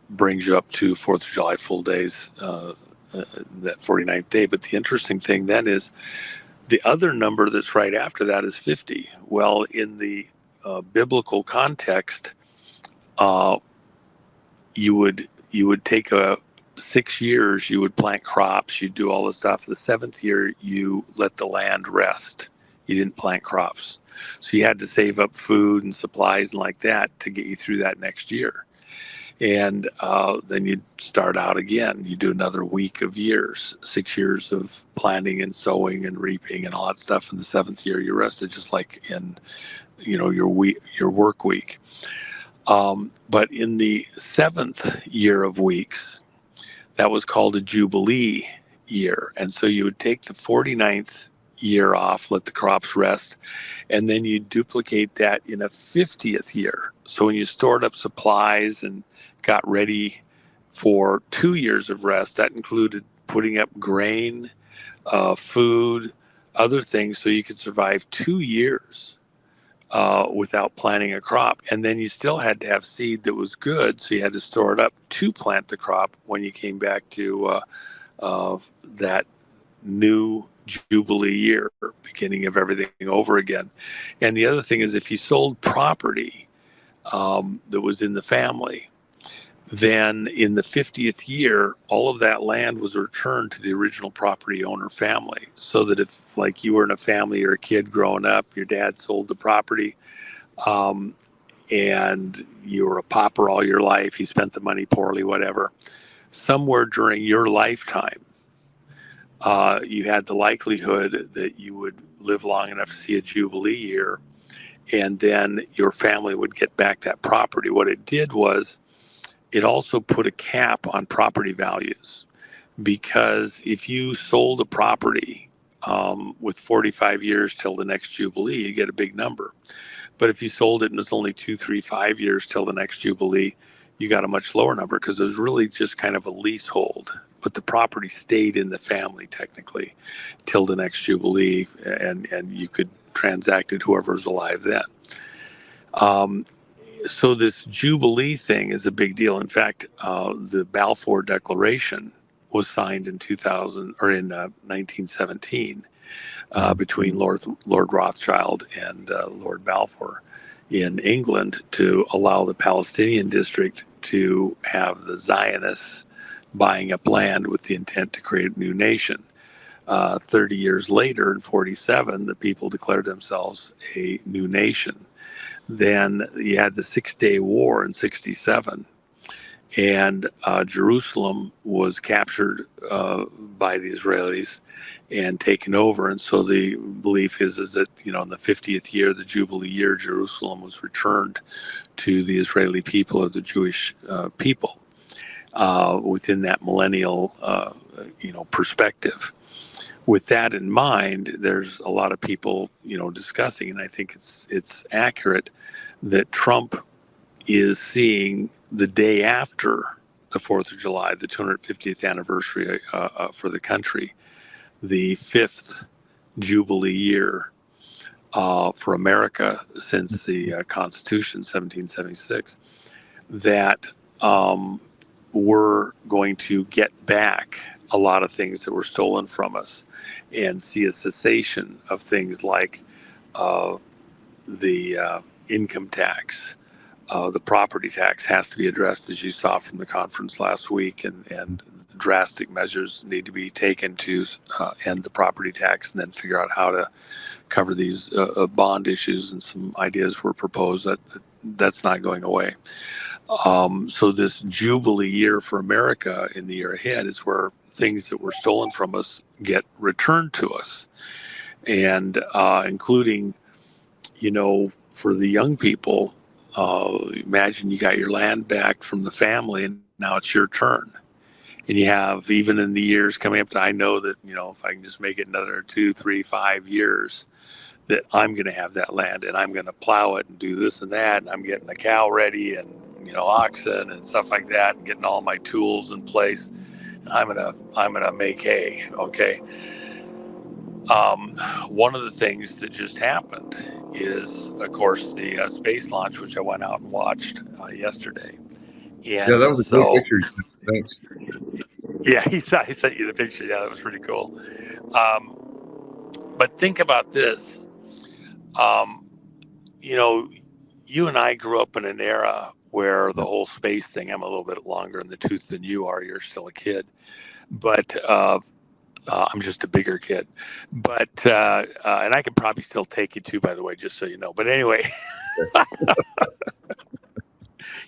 brings you up to 4th of July full days, that 49th day. But the interesting thing then is the other number that's right after that is 50. Well, in the biblical context, you would take 6 years, you would plant crops, you'd do all this stuff. The 7th year, you let the land rest. You didn't plant crops. So you had to save up food and supplies and like that to get you through that next year. And then you'd start out again. You do another week of years, 6 years of planting and sowing and reaping and all that stuff. In the 7th year, you rested, just like in, your work week. But in the 7th year of weeks, that was called a Jubilee year. And so you would take the 49th year off, let the crops rest, and then you duplicate that in a 50th year. So when you stored up supplies and got ready for 2 years of rest, that included putting up grain, food, other things, so you could survive 2 years without planting a crop. And then you still had to have seed that was good, so you had to store it up to plant the crop when you came back to that new Jubilee year, beginning of everything over again. And the other thing is, if you sold property that was in the family, then in the 50th year, all of that land was returned to the original property owner family. So that if, like, you were in a family or a kid growing up, your dad sold the property, and you were a pauper all your life, he spent the money poorly, whatever, somewhere during your lifetime, you had the likelihood that you would live long enough to see a Jubilee year, and then your family would get back that property. What it did was, it also put a cap on property values, because if you sold a property with 45 years till the next Jubilee, you get a big number. But if you sold it and it's only 2, 3, 5 years till the next Jubilee, you got a much lower number, because it was really just kind of a leasehold. But the property stayed in the family technically till the next Jubilee, and you could transact it whoever's alive then. So this Jubilee thing is a big deal. In fact, the Balfour Declaration was signed in 1917 between Lord Rothschild and Lord Balfour in England, to allow the Palestinian district to have the Zionists buying up land with the intent to create a new nation. 30 years later, in 47, the people declared themselves a new nation. Then you had the 6-Day War in 67, and Jerusalem was captured by the Israelis and taken over. And so the belief is that, in the 50th year, the Jubilee year, Jerusalem was returned to the Israeli people, or the Jewish people, within that millennial, perspective. With that in mind, there's a lot of people, discussing, and I think it's accurate, that Trump is seeing the day after the 4th of July, the 250th anniversary for the country, the 5th Jubilee year for America since the Constitution, 1776, that we're going to get back a lot of things that were stolen from us and see a cessation of things like the income tax. The property tax has to be addressed, as you saw from the conference last week, and drastic measures need to be taken to end the property tax, and then figure out how to cover these bond issues. And some ideas were proposed that's not going away. So this Jubilee year for America in the year ahead is where things that were stolen from us get returned to us, and including, for the young people, imagine you got your land back from the family and now it's your turn. And you have, even in the years coming up, I know that, if I can just make it another 2, 3, 5 years, that I'm going to have that land and I'm going to plow it and do this and that. And I'm getting a cow ready and, oxen and stuff like that, and getting all my tools in place. And I'm going to make hay. Okay. One of the things that just happened is, of course, the space launch, which I went out and watched yesterday. And yeah, that was a great picture. Thanks. Yeah, he sent you the picture. Yeah, that was pretty cool. But think about this. You and I grew up in an era where the whole space thing, I'm a little bit longer in the tooth than you are. You're still a kid. But I'm just a bigger kid. But, and I could probably still take you too, by the way, just so you know. But anyway,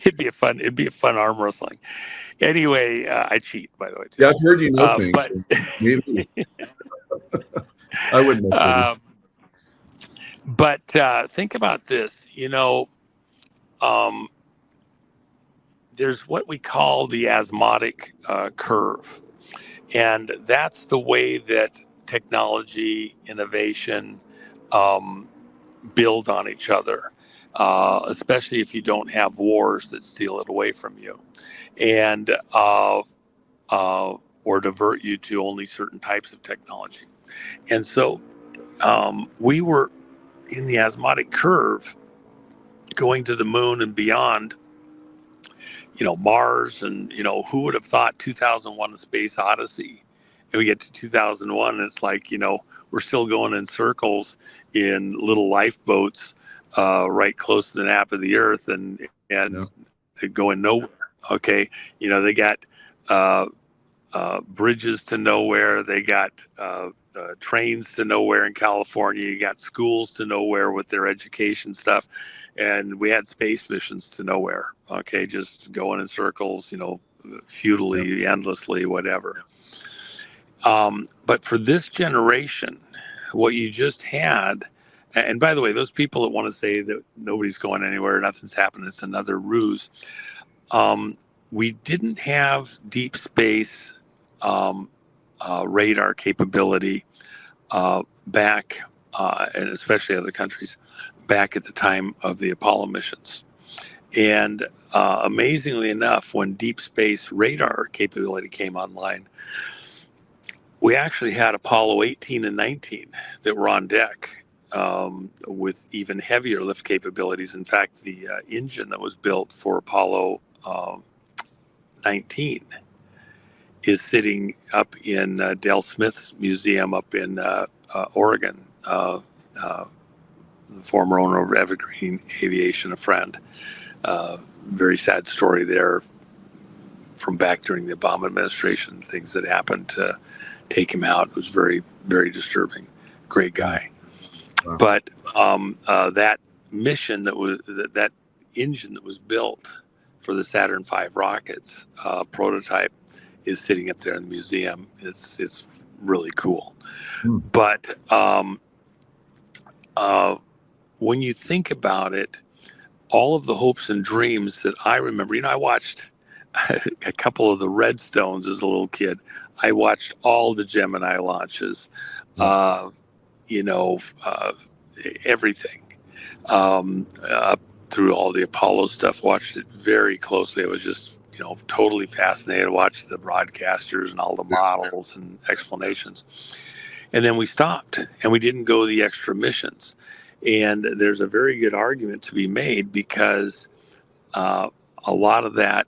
it'd be a fun arm wrestling. Anyway, I cheat, by the way, too. Yeah, I've heard you know things. But Maybe. I wouldn't know. But think about this, there's what we call the osmotic curve. And that's the way that technology, innovation build on each other, especially if you don't have wars that steal it away from you, and or divert you to only certain types of technology. And so we were in the osmotic curve going to the moon and beyond, Mars, and, who would have thought 2001 A Space Odyssey, and we get to 2001 and it's like, we're still going in circles in little lifeboats right close to the nap of the earth, and going nowhere. Okay. They got bridges to nowhere. They got trains to nowhere in California. You got schools to nowhere with their education stuff. And we had space missions to nowhere. Okay. Just going in circles, futilely, endlessly, whatever. But for this generation, what you just had, and by the way, those people that want to say that nobody's going anywhere, nothing's happening, it's another ruse. We didn't have deep space radar capability back, and especially other countries, back at the time of the Apollo missions. And amazingly enough, when deep space radar capability came online, we actually had Apollo 18 and 19 that were on deck with even heavier lift capabilities. In fact, the engine that was built for Apollo 19 is sitting up in Dale Smith's museum up in Oregon, the former owner of Evergreen Aviation, a friend. Very sad story there from back during the Obama administration, things that happened to take him out. It was very, very disturbing. Great guy. Wow. But that mission that engine that was built for the Saturn V rockets prototype is sitting up there in the museum. It's really cool. But when you think about it, all of the hopes and dreams that I remember, I watched a couple of the Redstones as a little kid. I watched all the Gemini launches, everything, up through all the Apollo stuff. Watched it very closely. I was just totally fascinated, watched the broadcasters and all the models and explanations. And then we stopped and we didn't go the extra missions. And there's a very good argument to be made because a lot of that,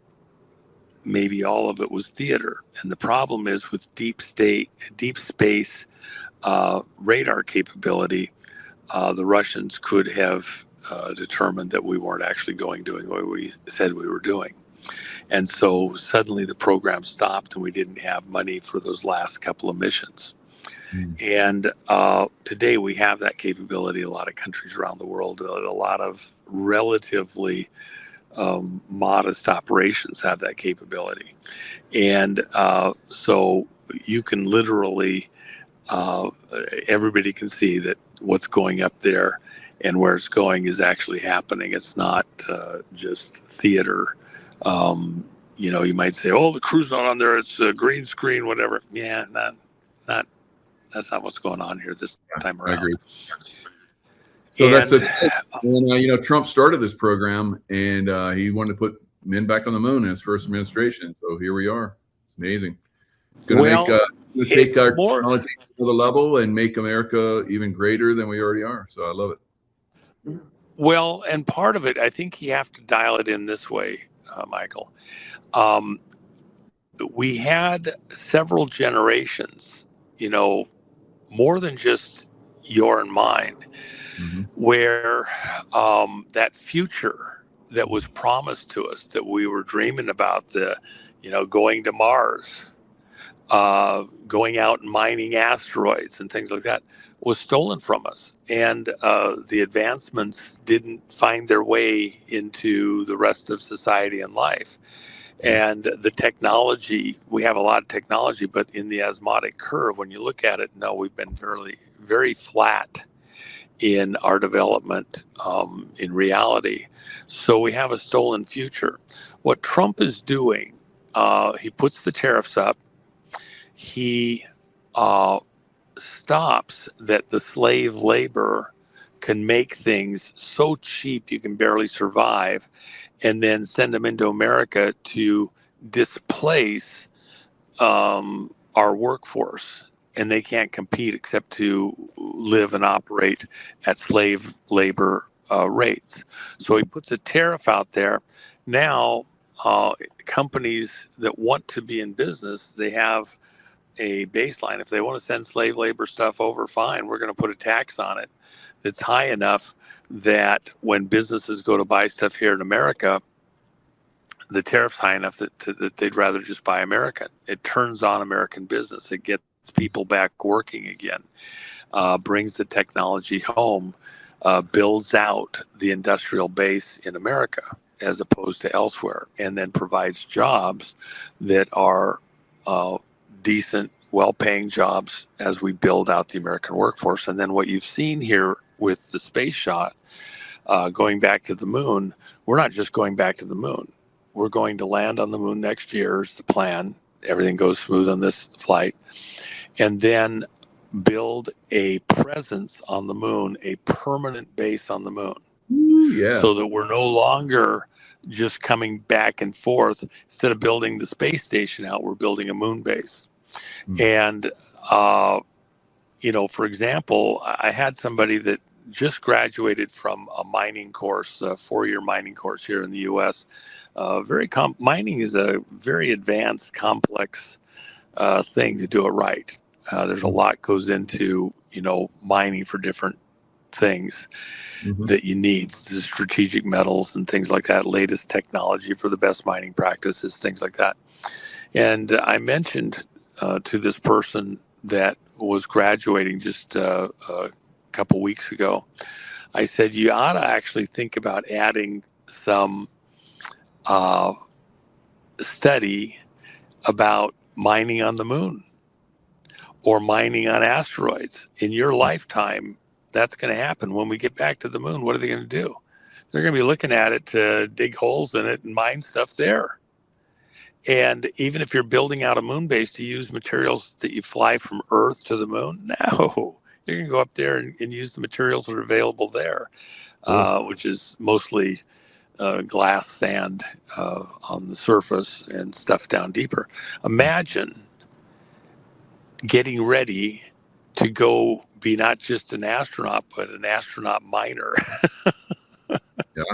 maybe all of it, was theater. And the problem is with deep space radar capability, the Russians could have determined that we weren't actually doing what we said we were doing. And so suddenly the program stopped and we didn't have money for those last couple of missions. And today we have that capability. A lot of countries around the world, a lot of relatively modest operations have that capability. And so you can literally, everybody can see that what's going up there and where it's going is actually happening. It's not just theater. You might say, "Oh, the crew's not on there. It's a green screen, whatever." Yeah, not that's not what's going on here this time around. I agree. So Trump started this program, and he wanted to put men back on the moon in his first administration. So here we are. It's amazing. It's going to take our technology to another level and make America even greater than we already are. So I love it. Well, and part of it, I think you have to dial it in this way, Michael. We had several generations, more than just your and mine, where that future that was promised to us, that we were dreaming about, going to Mars, going out and mining asteroids and things like that, was stolen from us. And the advancements didn't find their way into the rest of society and life. And the technology, we have a lot of technology, but in the osmotic curve, when you look at it, no, we've been very, very flat in our development in reality. So we have a stolen future. What Trump is doing, he puts the tariffs up. He stops that the slave labor can make things so cheap you can barely survive, and then send them into America to displace our workforce. And they can't compete except to live and operate at slave labor rates. So he puts a tariff out there. Now, companies that want to be in business, they have a baseline. If they want to send slave labor stuff over, fine, we're going to put a tax on it that's high enough that when businesses go to buy stuff here in America, the tariff's high enough that they'd rather just buy American. It turns on American business. It gets people back working again, brings the technology home, builds out the industrial base in America as opposed to elsewhere, and then provides jobs that are decent, well-paying jobs as we build out the American workforce. And then what you've seen here with the space shot, going back to the moon, we're not just going back to the moon. We're going to land on the moon next year is the plan. Everything goes smooth on this flight. And then build a presence on the moon, a permanent base on the moon. Yeah. So that we're no longer just coming back and forth. Instead of building the space station out, we're building a moon base. And, for example, I had somebody that just graduated from a mining course, a 4-year mining course here in the U.S. Mining is a very advanced, complex thing to do it right. There's a lot goes into, mining for different things that you need, the strategic metals and things like that, latest technology for the best mining practices, things like that. And I mentioned to this person that was graduating just a couple weeks ago, I said, you ought to actually think about adding some study about mining on the moon or mining on asteroids. In your lifetime, that's going to happen. When we get back to the moon, what are they going to do? They're going to be looking at it to dig holes in it and mine stuff there. And even if you're building out a moon base to use materials that you fly from Earth to the moon, no, you're going to go up there and use the materials that are available there, which is mostly glass sand on the surface and stuff down deeper. Imagine getting ready to go be not just an astronaut, but an astronaut minor. Yeah.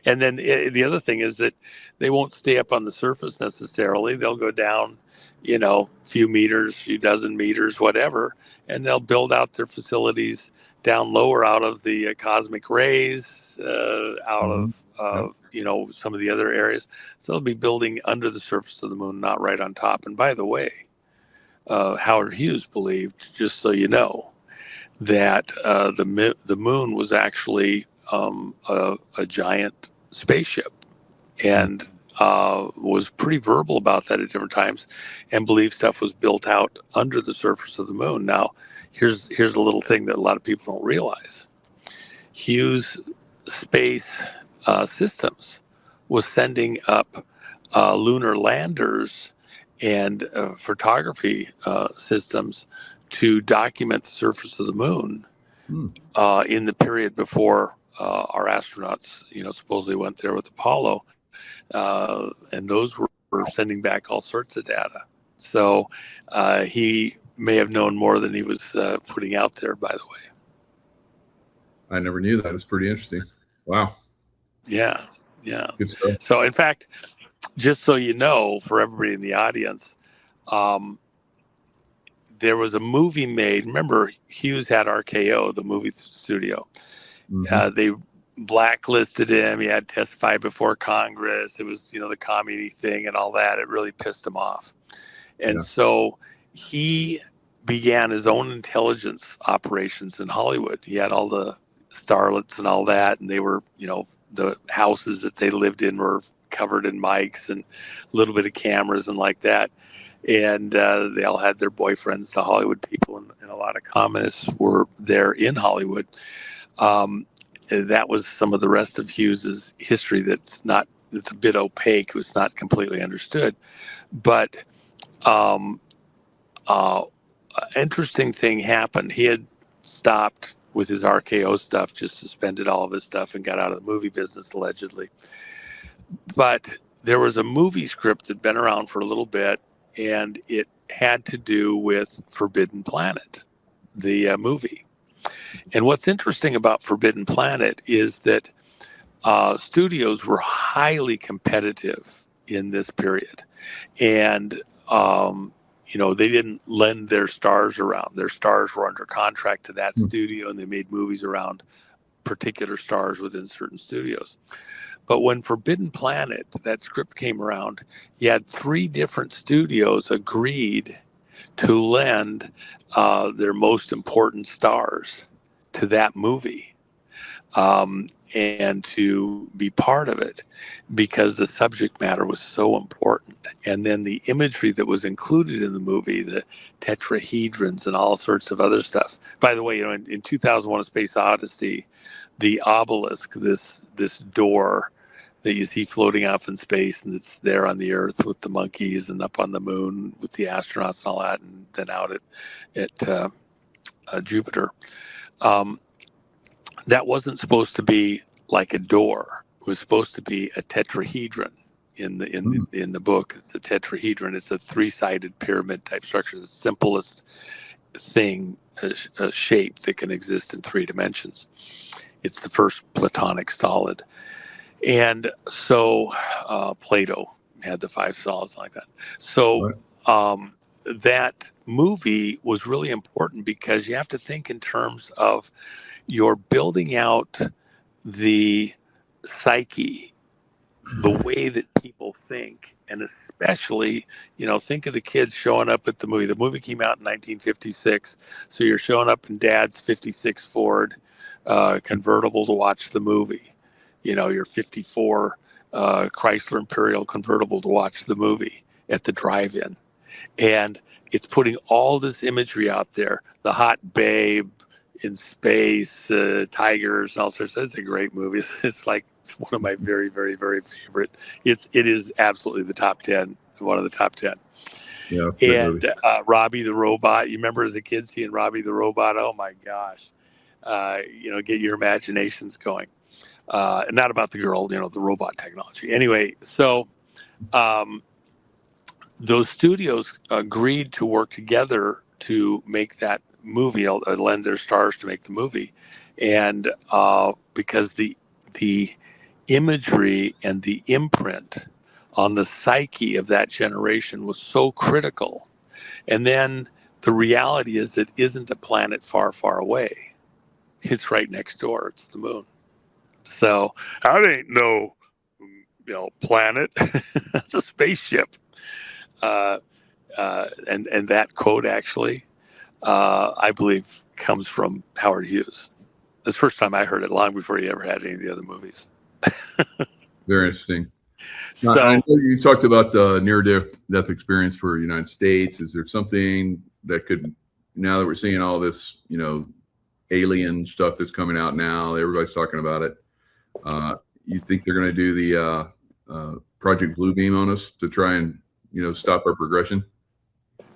And then the other thing is that they won't stay up on the surface necessarily. They'll go down, a few meters, few dozen meters, whatever, and they'll build out their facilities down lower out of the cosmic rays, out of, Yep. some of the other areas. So they'll be building under the surface of the moon, not right on top. And by the way, Howard Hughes believed, just so you know, that the moon was actually a giant spaceship, and was pretty verbal about that at different times, and believed stuff was built out under the surface of the moon. Now, here's a little thing that a lot of people don't realize: Hughes Space Systems was sending up lunar landers and photography systems to document the surface of the moon in the period before our astronauts, supposedly went there with Apollo, and those were sending back all sorts of data. So he may have known more than he was putting out there, by the way. I never knew that. It's pretty interesting. Wow. Yeah. Good stuff. So, in fact, just so you know, for everybody in the audience, there was a movie made. Remember, Hughes had RKO, the movie studio. They blacklisted him. He had to testify before Congress. It was, the comedy thing and all that. It really pissed him off. And so he began his own intelligence operations in Hollywood. He had all the starlets and all that, and they were, the houses that they lived in were covered in mics and a little bit of cameras and like that. And they all had their boyfriends, the Hollywood people, and a lot of communists were there in Hollywood. That was some of the rest of Hughes's history it's a bit opaque. It was not completely understood. But interesting thing happened. He had stopped with his RKO stuff, just suspended all of his stuff and got out of the movie business, allegedly. But there was a movie script that had been around for a little bit, and it had to do with Forbidden Planet, the movie. And what's interesting about Forbidden Planet is that studios were highly competitive in this period. And, they didn't lend their stars around. Their stars were under contract to that studio, and they made movies around particular stars within certain studios. But when Forbidden Planet, that script came around, you had 3 different studios agreed to lend their most important stars to that movie, and to be part of it, because the subject matter was so important. And then the imagery that was included in the movie, the tetrahedrons and all sorts of other stuff. By the way, in 2001: A Space Odyssey, the obelisk, this door that you see floating off in space, and it's there on the Earth with the monkeys, and up on the moon with the astronauts and all that, and then out at Jupiter. That wasn't supposed to be like a door. It was supposed to be a tetrahedron. In the book, it's a tetrahedron. It's a 3-sided pyramid type structure, the simplest thing, a shape that can exist in 3 dimensions. It's the first Platonic solid. And so Plato had the 5 solids like that. So that movie was really important, because you have to think in terms of you're building out the psyche, the way that people think, and especially, think of the kids showing up at the movie. The movie came out in 1956, so you're showing up in Dad's '56 Ford convertible to watch the movie. Your '54 Chrysler Imperial convertible to watch the movie at the drive-in, and it's putting all this imagery out there. The hot babe in space, tigers, and all sorts. It's a great movie. It's like one of my very, very, very favorite. It is absolutely the top 10, one of the top 10. Yeah. And Robbie the Robot. You remember as a kid seeing Robbie the Robot? Oh my gosh! Get your imaginations going. Not about the girl, the robot technology. Anyway, so those studios agreed to work together to make that movie, lend their stars to make the movie, and because the imagery and the imprint on the psyche of that generation was so critical. And then the reality is it isn't a planet far, far away. It's right next door. It's the moon. So that ain't no, planet. That's a spaceship. And that quote actually, I believe, comes from Howard Hughes. That's the first time I heard it, long before he ever had any of the other movies. Very interesting. So, I know you've talked about the near-death experience for the United States. Is there something that could, now that we're seeing all this, alien stuff that's coming out now, everybody's talking about it. You think they're going to do the Project Bluebeam on us to try and, stop our progression?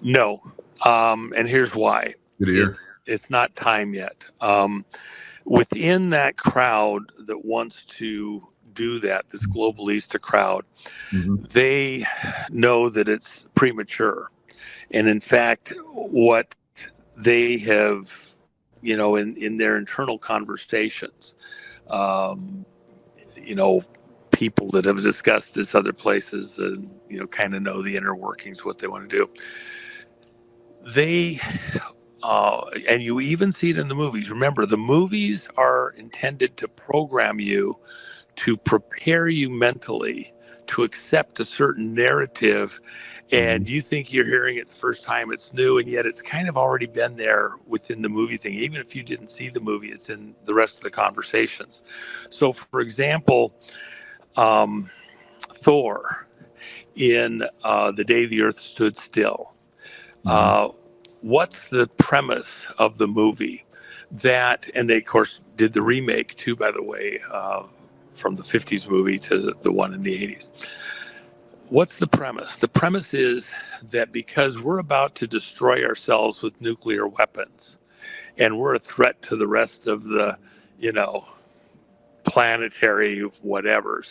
No. And here's why. Good to hear. It's not time yet. Within that crowd that wants to do that, this globalista crowd, they know that it's premature. And in fact, what they have, in their internal conversations, people that have discussed this other places and, kind of know the inner workings, what they want to do. They, and you even see it in the movies. Remember, the movies are intended to program you, to prepare you mentally to accept a certain narrative, and you think you're hearing it the first time, it's new, and yet it's kind of already been there within the movie thing. Even if you didn't see the movie, it's in the rest of the conversations. So, for example, Thor in The Day the Earth Stood Still. What's the premise of the movie? That, and they, of course, did the remake too, by the way, from the 50s movie to the one in the 80s. What's the premise? The premise is that because we're about to destroy ourselves with nuclear weapons, and we're a threat to the rest of the, planetary whatevers,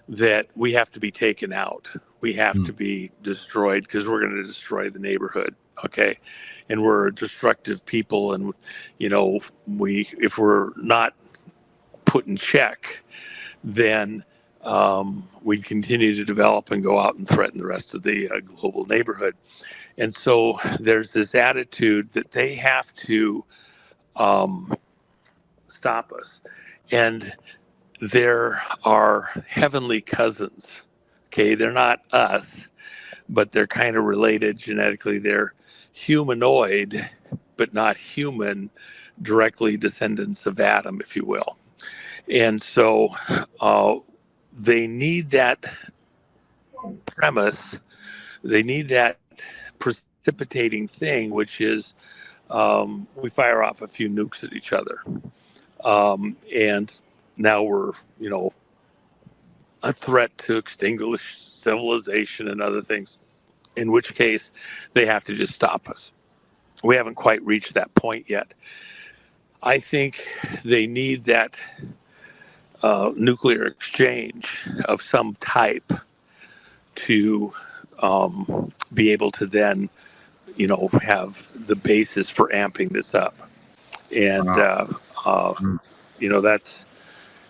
that we have to be taken out. We have to be destroyed because we're going to destroy the neighborhood. Okay. And we're destructive people. And, if we're not put in check, then we'd continue to develop and go out and threaten the rest of the global neighborhood. And so there's this attitude that they have to stop us. And there are heavenly cousins. Okay, they're not us, but they're kind of related genetically. They're humanoid, but not human, directly descendants of Adam, if you will. And so they need that premise. They need that precipitating thing, which is we fire off a few nukes at each other. And now we're, a threat to extinguish civilization and other things, in which case they have to just stop us. We haven't quite reached that point yet. I think they need that nuclear exchange of some type to be able to then, have the basis for amping this up. And, that's,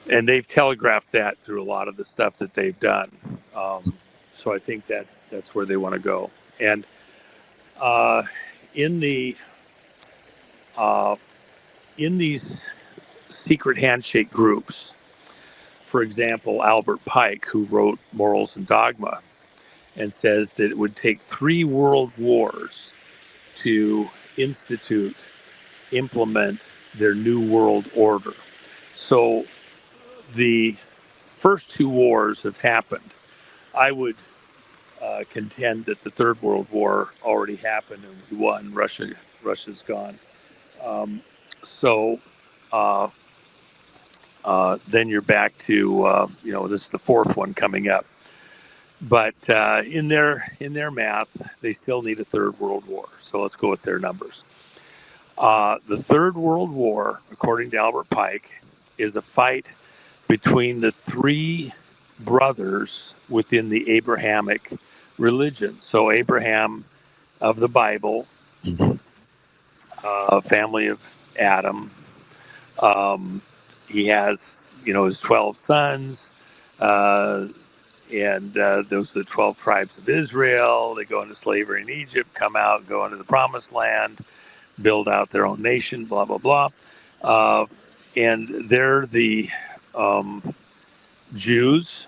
and they've telegraphed that through a lot of the stuff that they've done. So I think that's where they want to go. And in these secret handshake groups, for example, Albert Pike, who wrote Morals and Dogma, and says that it would take 3 world wars to implement their new world order. So the first 2 wars have happened. I would contend that the Third World War already happened and we won. Russia's gone. Then you're back to this is the 4th one coming up. But in their math, they still need a Third World War. So let's go with their numbers. The Third World War, according to Albert Pike, is a fight between the three brothers within the Abrahamic religion. So Abraham of the Bible, family of Adam. He has, his 12 sons, and those are the 12 tribes of Israel. They go into slavery in Egypt, come out, go into the promised land, build out their own nation, blah, blah, blah. And they're the Jews,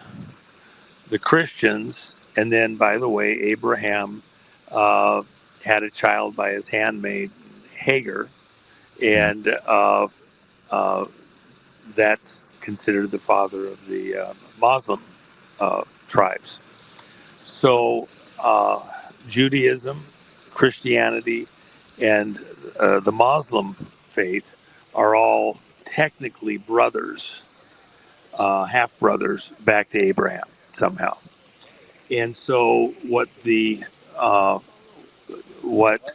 the Christians, and then, by the way, Abraham had a child by his handmaid, Hagar, and that's considered the father of the Muslim tribes. So Judaism, Christianity, and the Muslim faith are all technically brothers, half brothers, back to Abraham somehow. And so what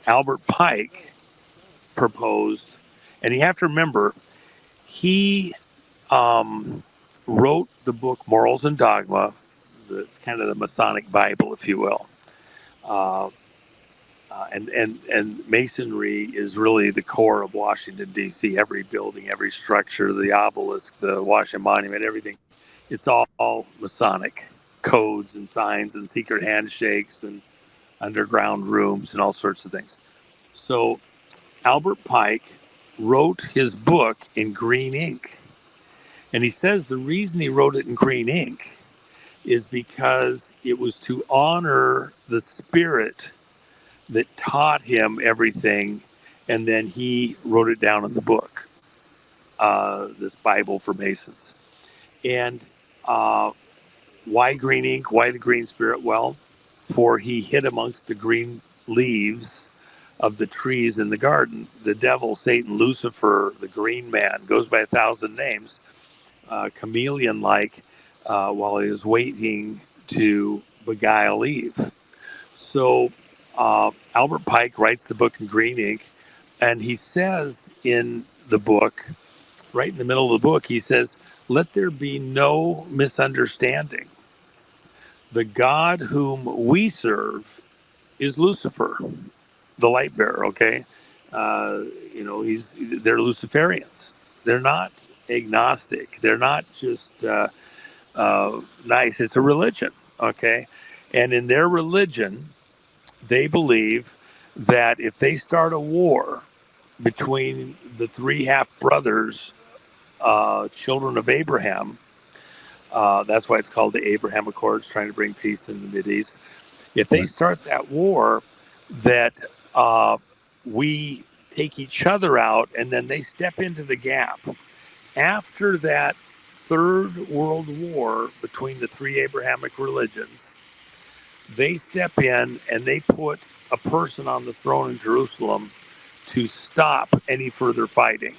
Albert Pike proposed, and you have to remember, he wrote the book Morals and Dogma. It's kind of the Masonic Bible, if you will. And Masonry is really the core of Washington, D.C. Every building, every structure, the obelisk, the Washington Monument, everything. It's all Masonic codes and signs and secret handshakes and underground rooms and all sorts of things. So Albert Pike wrote his book in green ink. And he says the reason he wrote it in green ink is because it was to honor the spirit that taught him everything, and then he wrote it down in the book, this Bible for Masons. And why green ink? Why the green spirit? Well, for he hid amongst the green leaves of the trees in the garden. The devil, Satan, Lucifer, the green man, goes by 1,000 names, chameleon-like, while he was waiting to beguile Eve. So Albert Pike writes the book in green ink, and he says in the book, right in the middle of the book, he says, "Let there be no misunderstanding. The God whom we serve is Lucifer, the light bearer." Okay, they're Luciferians. They're not agnostic. They're not just nice. It's a religion. Okay, and in their religion, they believe that if they start a war between the three half brothers, children of Abraham, that's why it's called the Abraham Accords, trying to bring peace in the Mideast. If they start that war, that we take each other out, and then they step into the gap. After that Third World War between the three Abrahamic religions, they step in and they put a person on the throne in Jerusalem to stop any further fighting,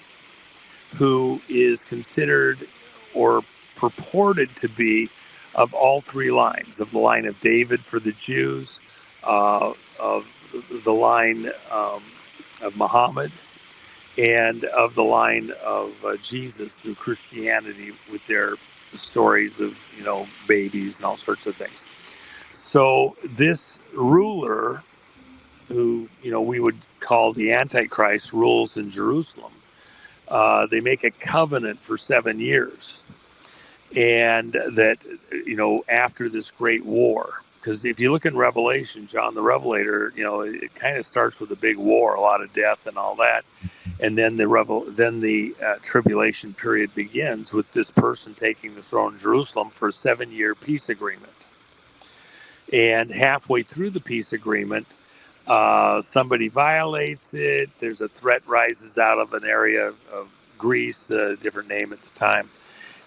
who is considered or purported to be of all three lines, of the line of David for the Jews, of the line of Muhammad, and of the line of Jesus through Christianity with their stories of, babies and all sorts of things. So this ruler, who, we would call the Antichrist, rules in Jerusalem. They make a covenant for 7 years. And that, after this great war, because if you look in Revelation, John the Revelator, it kind of starts with a big war, a lot of death and all that. And then the tribulation period begins with this person taking the throne of Jerusalem for a 7-year peace agreement. And halfway through the peace agreement, somebody violates it. There's a threat rises out of an area of Greece, a different name at the time,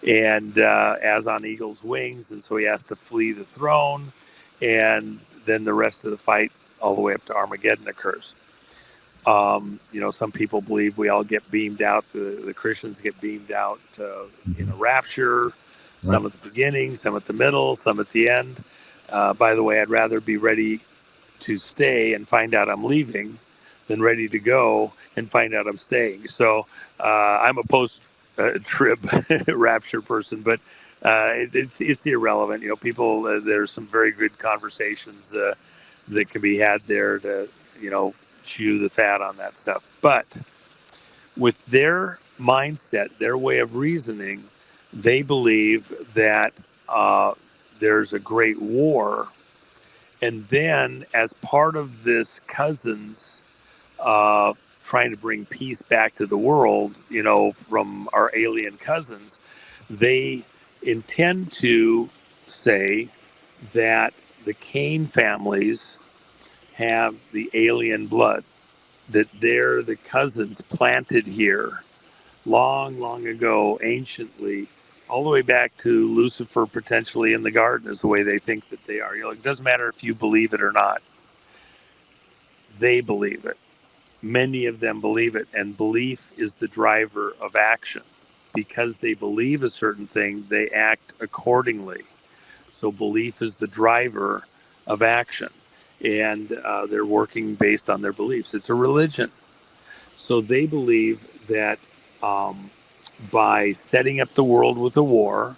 and as on eagle's wings. And so he has to flee the throne. And then the rest of the fight all the way up to Armageddon occurs. Some people believe we all get beamed out. The Christians get beamed out in a rapture, some at the beginning, some at the middle, some at the end. By the way, I'd rather be ready to stay and find out I'm leaving than ready to go and find out I'm staying. So I'm a trib rapture person, but it's irrelevant. People, there's some very good conversations that can be had there to, chew the fat on that stuff. But with their mindset, their way of reasoning, they believe that there's a great war. And then, as part of this cousins trying to bring peace back to the world, from our alien cousins, they intend to say that the Cain families have the alien blood, that they're the cousins planted here long, long ago, anciently, all the way back to Lucifer potentially in the garden is the way they think that they are. It doesn't matter if you believe it or not. They believe it. Many of them believe it, and belief is the driver of action. Because they believe a certain thing, they act accordingly. So belief is the driver of action, and they're working based on their beliefs. It's a religion. So they believe that by setting up the world with a war,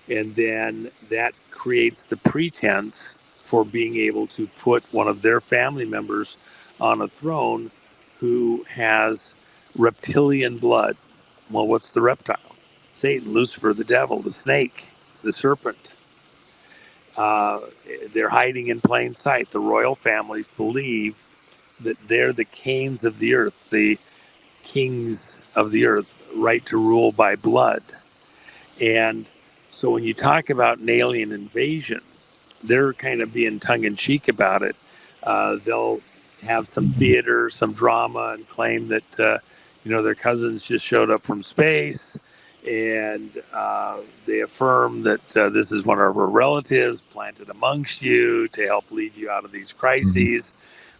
and then that creates the pretense for being able to put one of their family members on a throne who has reptilian blood. Well, what's the reptile? Satan, Lucifer, the devil, the snake, the serpent. They're hiding in plain sight. The royal families believe that they're the kings of the earth, the kings of the earth, right to rule by blood. And so when you talk about an alien invasion, they're kind of being tongue-in-cheek about it. They'll have some theater, some drama, and claim that their cousins just showed up from space, and they affirm that this is one of our relatives planted amongst you to help lead you out of these crises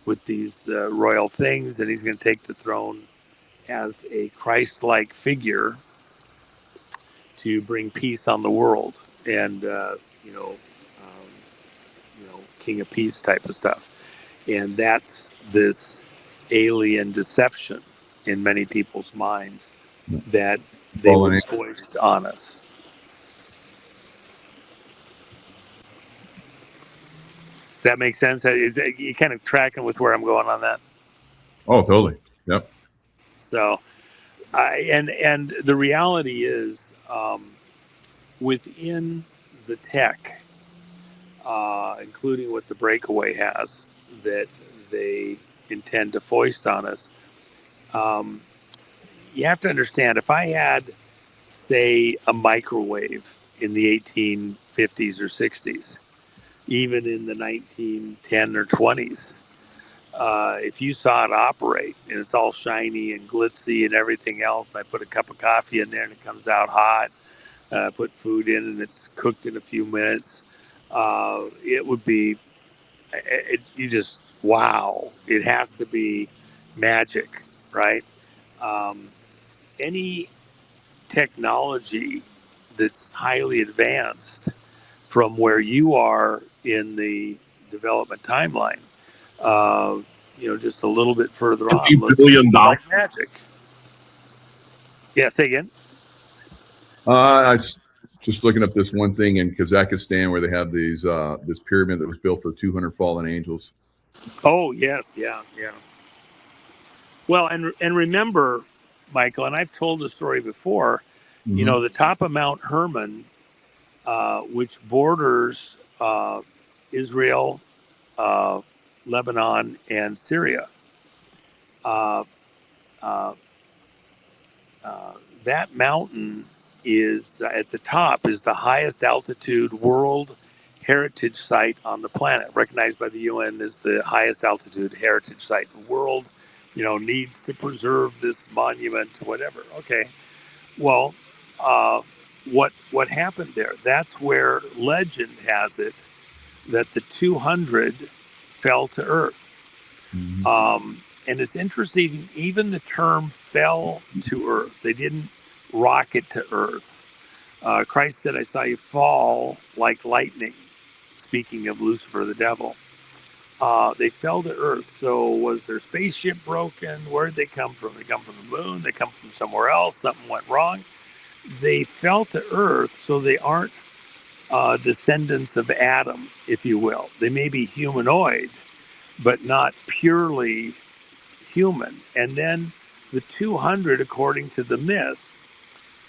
with these royal things, and he's going to take the throne as a Christ-like figure to bring peace on the world, and King of Peace type of stuff. And that's this alien deception in many people's minds that they would foist on us. Does that make sense? You kind of tracking with where I'm going on that? Oh, totally. Yep. So, and the reality is, within the tech, including what the breakaway has, that they intend to foist on us, you have to understand, if I had, say, a microwave in the 1850s or 60s, even in the 1910 or 20s, if you saw it operate and it's all shiny and glitzy and everything else, I put a cup of coffee in there and it comes out hot, put food in and it's cooked in a few minutes, it would be, you just, wow, it has to be magic, right? Any technology that's highly advanced from where you are in the development timeline, just a little bit further on, looks like magic. Yeah, say again. I was just looking up this one thing in Kazakhstan where they have these this pyramid that was built for 200 fallen angels. Oh yes, yeah. Well, and remember, Michael, and I've told the story before. The top of Mount Hermon, which borders Israel, Lebanon, and Syria. That mountain is at the top, is the highest altitude World Heritage Site on the planet, recognized by the UN as the highest altitude heritage site. The world, needs to preserve this monument, whatever. Okay. Well, what happened there? That's where legend has it that the 200 fell to Earth. And it's interesting, even the term fell to Earth. They didn't rocket to Earth. Christ said, I saw you fall like lightning, speaking of Lucifer, the devil. They fell to Earth. So was their spaceship broken? Where did they come from? They come from the moon. They come from somewhere else. Something went wrong. They fell to Earth, so they aren't descendants of Adam, if you will. They may be humanoid, but not purely human. And then the 200, according to the myth,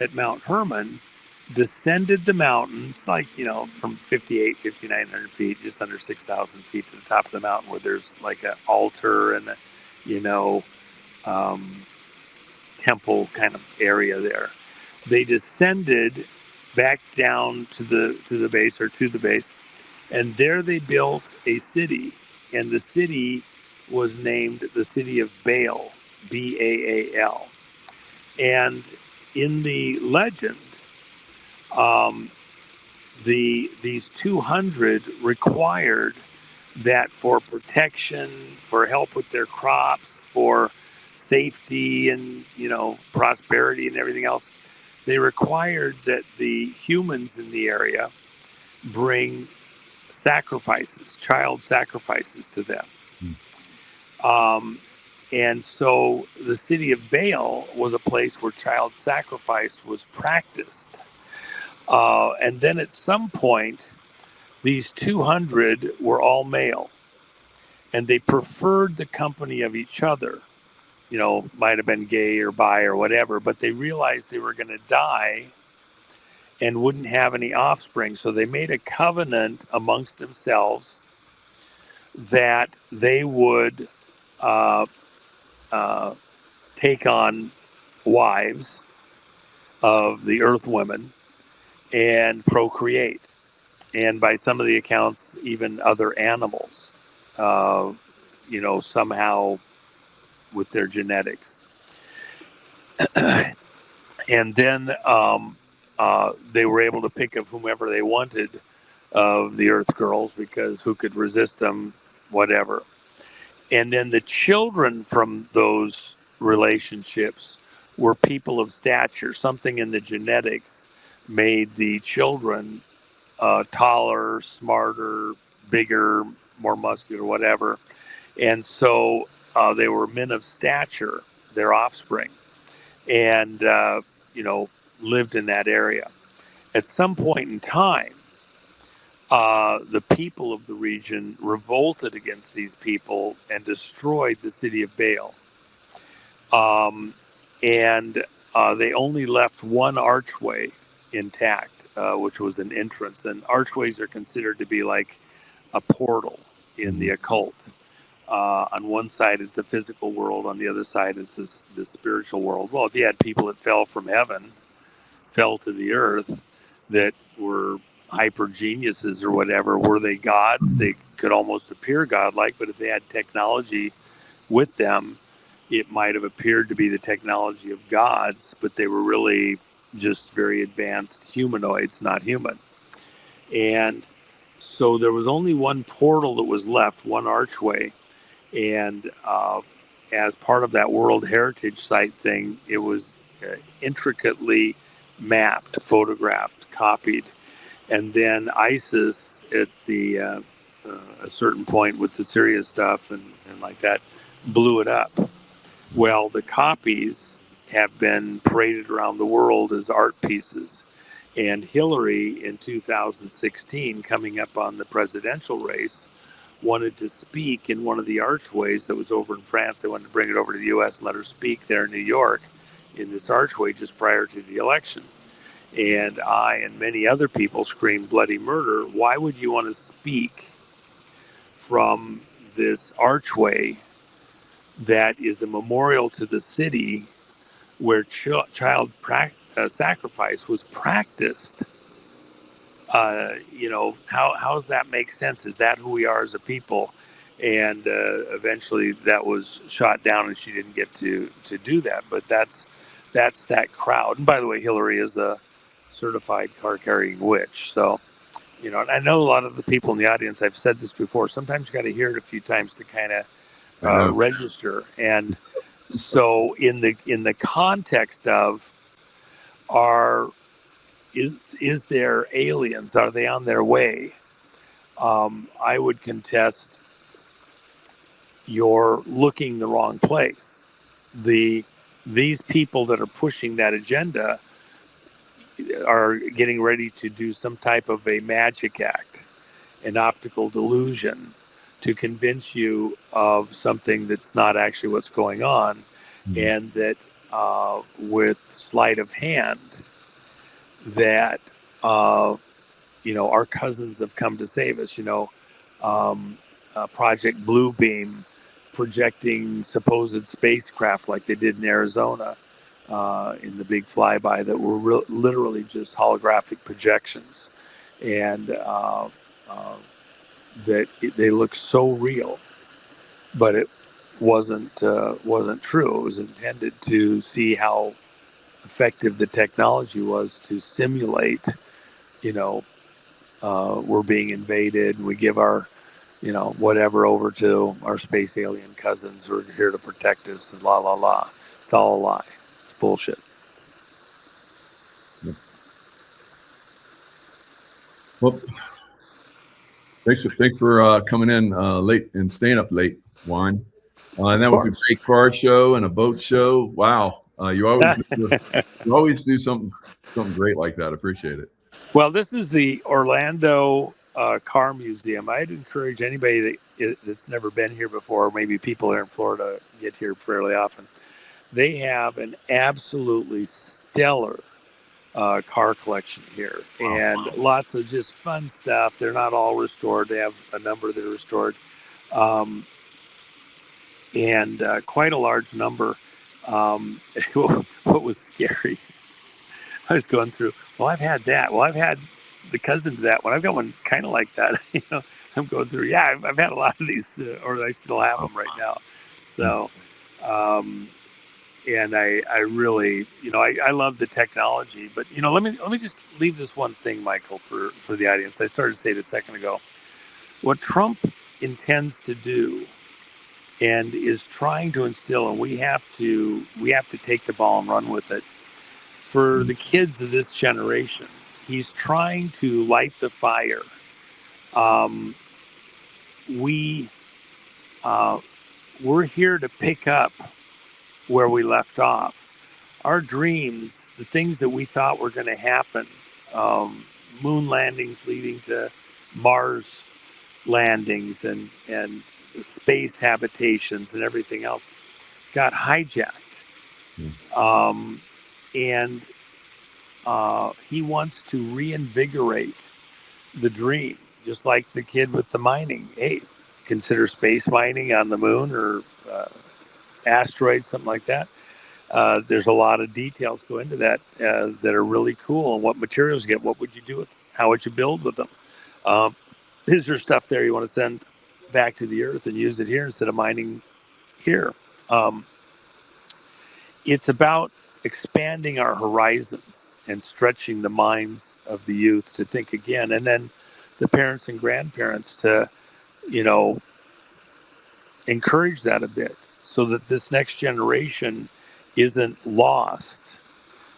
at Mount Hermon, descended the mountain. It's like, from 5,900 feet, just under 6,000 feet to the top of the mountain, where there's like an altar and a, you know, um, temple kind of area there. They descended back down to the base, or to the base, and there they built a city, and the city was named the city of Baal, Baal. And in the legend, um, these 200 required that for protection, for help with their crops, for safety and prosperity and everything else, they required that the humans in the area bring sacrifices, child sacrifices to them. Um, and so the city of Baal was a place where child sacrifice was practiced. And then at some point, these 200 were all male, and they preferred the company of each other. Might have been gay or bi or whatever, but they realized they were going to die and wouldn't have any offspring. So they made a covenant amongst themselves that they would uh, uh, take on wives of the earth women and procreate. And by some of the accounts, even other animals, somehow with their genetics. And then they were able to pick up whomever they wanted of the Earth girls, because who could resist them, whatever. And then the children from those relationships were people of stature. Something in the genetics made the children taller, smarter, bigger, more muscular, whatever. And so they were men of stature, their offspring, and, lived in that area. At some point in time, the people of the region revolted against these people and destroyed the city of Baal. And they only left one archway intact, which was an entrance. And archways are considered to be like a portal in the occult. On one side is the physical world, on the other side is the spiritual world. Well, if you had people that fell from heaven, fell to the earth, that were hyper geniuses or whatever, were they gods? They could almost appear godlike, but if they had technology with them, it might have appeared to be the technology of gods, but they were really just very advanced humanoids, not human. And so there was only one portal that was left, one archway. And as part of that World Heritage Site thing, it was intricately mapped, photographed, copied. And then ISIS, at a certain point with the Syria stuff and like that, blew it up. Well, the copies have been paraded around the world as art pieces. And Hillary, in 2016, coming up on the presidential race, wanted to speak in one of the archways that was over in France. They wanted to bring it over to the U.S. and let her speak there in New York in this archway just prior to the election. And I and many other people screamed bloody murder. Why would you want to speak from this archway that is a memorial to the city where child sacrifice was practiced? How does that make sense? Is that who we are as a people? And eventually that was shot down, and she didn't get to do that. But that's that crowd. And by the way, Hillary is a certified car-carrying witch. So, and I know a lot of the people in the audience, I've said this before, sometimes you got to hear it a few times to kind of register. And so in the context of is there aliens? Are they on their way? I would contest you're looking the wrong place. These people that are pushing that agenda are getting ready to do some type of a magic act, an optical delusion, to convince you of something that's not actually what's going on, and that with sleight of hand, that our cousins have come to save us. Project Bluebeam projecting supposed spacecraft like they did in Arizona in the big flyby that were literally just holographic projections, and that they look so real, but it wasn't true. It was intended to see how effective the technology was to simulate, we're being invaded. We give our, whatever over to our space alien cousins who are here to protect us. La la la. It's all a lie. It's bullshit. Well, thanks for coming in late and staying up late, Juan. And that was a great car show and a boat show. Wow, you always do something great like that. Appreciate it. Well, this is the Orlando Car Museum. I'd encourage anybody that's never been here before, maybe people here in Florida get here fairly often. They have an absolutely stellar car collection here, and lots of just fun stuff. They're not all restored. They have a number that are restored, and quite a large number. What was scary, I was going through, well, I've had that. Well, I've had the cousin to that one. I've got one kind of like that. I'm going through, yeah, I've had a lot of these, or I still have them right now. So, and I really, I love the technology, but, let me just leave this one thing, Michael, for the audience. I started to say it a second ago. What Trump intends to do and is trying to instill, and we have to take the ball and run with it, for the kids of this generation. He's trying to light the fire. We're here to pick up where we left off. Our dreams, the things that we thought were going to happen, moon landings leading to Mars landings and space habitations and everything else, got hijacked. And he wants to reinvigorate the dream, just like the kid with the mining. Hey, consider space mining on the moon or asteroids, something like that. There's a lot of details go into that that are really cool. And what materials you get, what would you do with them? How would you build with them? Is there stuff there you want to send back to the Earth and use it here instead of mining here? It's about expanding our horizons and stretching the minds of the youth to think again, and then the parents and grandparents to, encourage that a bit so that this next generation isn't lost.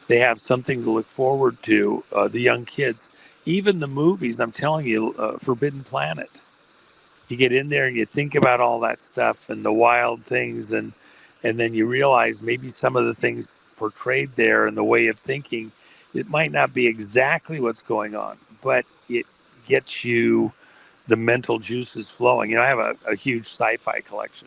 They have something to look forward to, the young kids. Even the movies, I'm telling you, Forbidden Planet. You get in there and you think about all that stuff and the wild things, and then you realize maybe some of the things portrayed there and the way of thinking, it might not be exactly what's going on, but it gets you the mental juices flowing. I have a huge sci-fi collection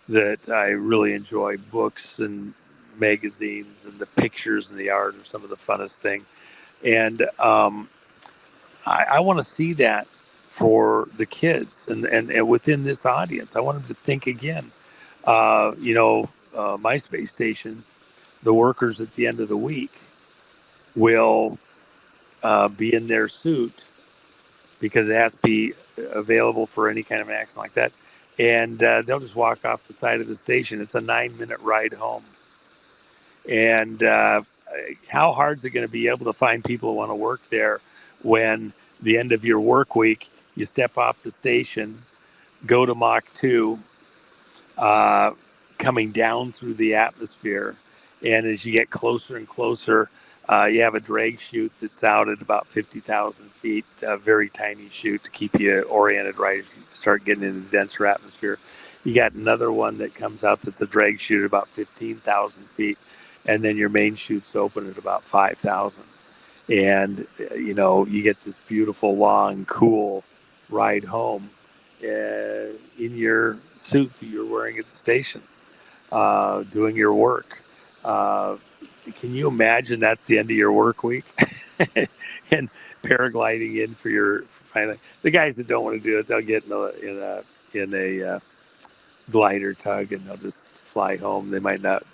that I really enjoy. Books and magazines, and the pictures and the art are some of the funnest thing. And I want to see that for the kids and within this audience. I want them to think again. My space station, the workers at the end of the week will be in their suit because it has to be available for any kind of an accident like that. And they'll just walk off the side of the station. It's a 9-minute ride home. And how hard is it going to be able to find people who want to work there when the end of your work week, you step off the station, go to Mach 2, coming down through the atmosphere. And as you get closer and closer, you have a drag chute that's out at about 50,000 feet, a very tiny chute to keep you oriented right as you start getting into the denser atmosphere. You got another one that comes out that's a drag chute at about 15,000 feet, and then your main chute's open at about 5,000. And you get this beautiful, long, cool ride home in your suit that you're wearing at the station, doing your work. Can you imagine that's the end of your work week? And paragliding in for your final. The guys that don't want to do it, they'll get in a glider tug and they'll just fly home. They might not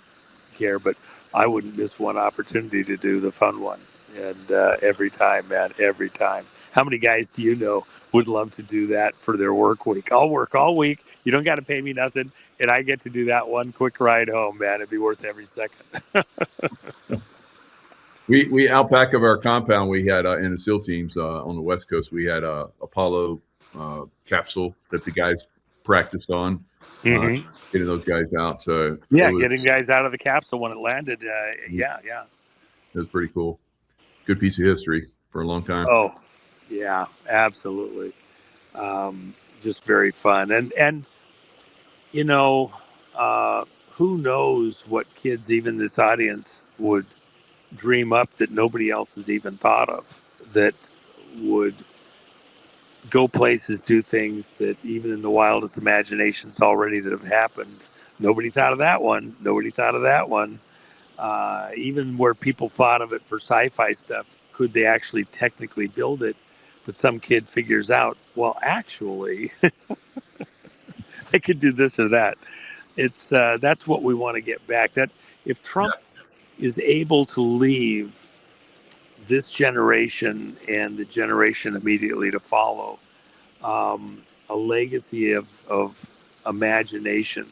care, but I wouldn't miss one opportunity to do the fun one. And every time, man, every time. How many guys do you know would love to do that for their work week? I'll work all week. You don't got to pay me nothing, and I get to do that one quick ride home, man. It'd be worth every second. We out back of our compound, we had in the SEAL teams on the West Coast, we had a Apollo capsule that the guys practiced on, getting those guys out. So getting guys out of the capsule when it landed. Yeah. It was pretty cool. Good piece of history for a long time. Oh, yeah, absolutely. Just very fun. And who knows what kids, even this audience, would dream up that nobody else has even thought of, that would go places, do things that even in the wildest imaginations already that have happened. Nobody thought of that one. Nobody thought of that one. Even where people thought of it for sci-fi stuff, could they actually technically build it? But some kid figures out, well, actually, I could do this or that. It's that's what we want to get back. That if Trump is able to leave this generation and the generation immediately to follow a legacy of imagination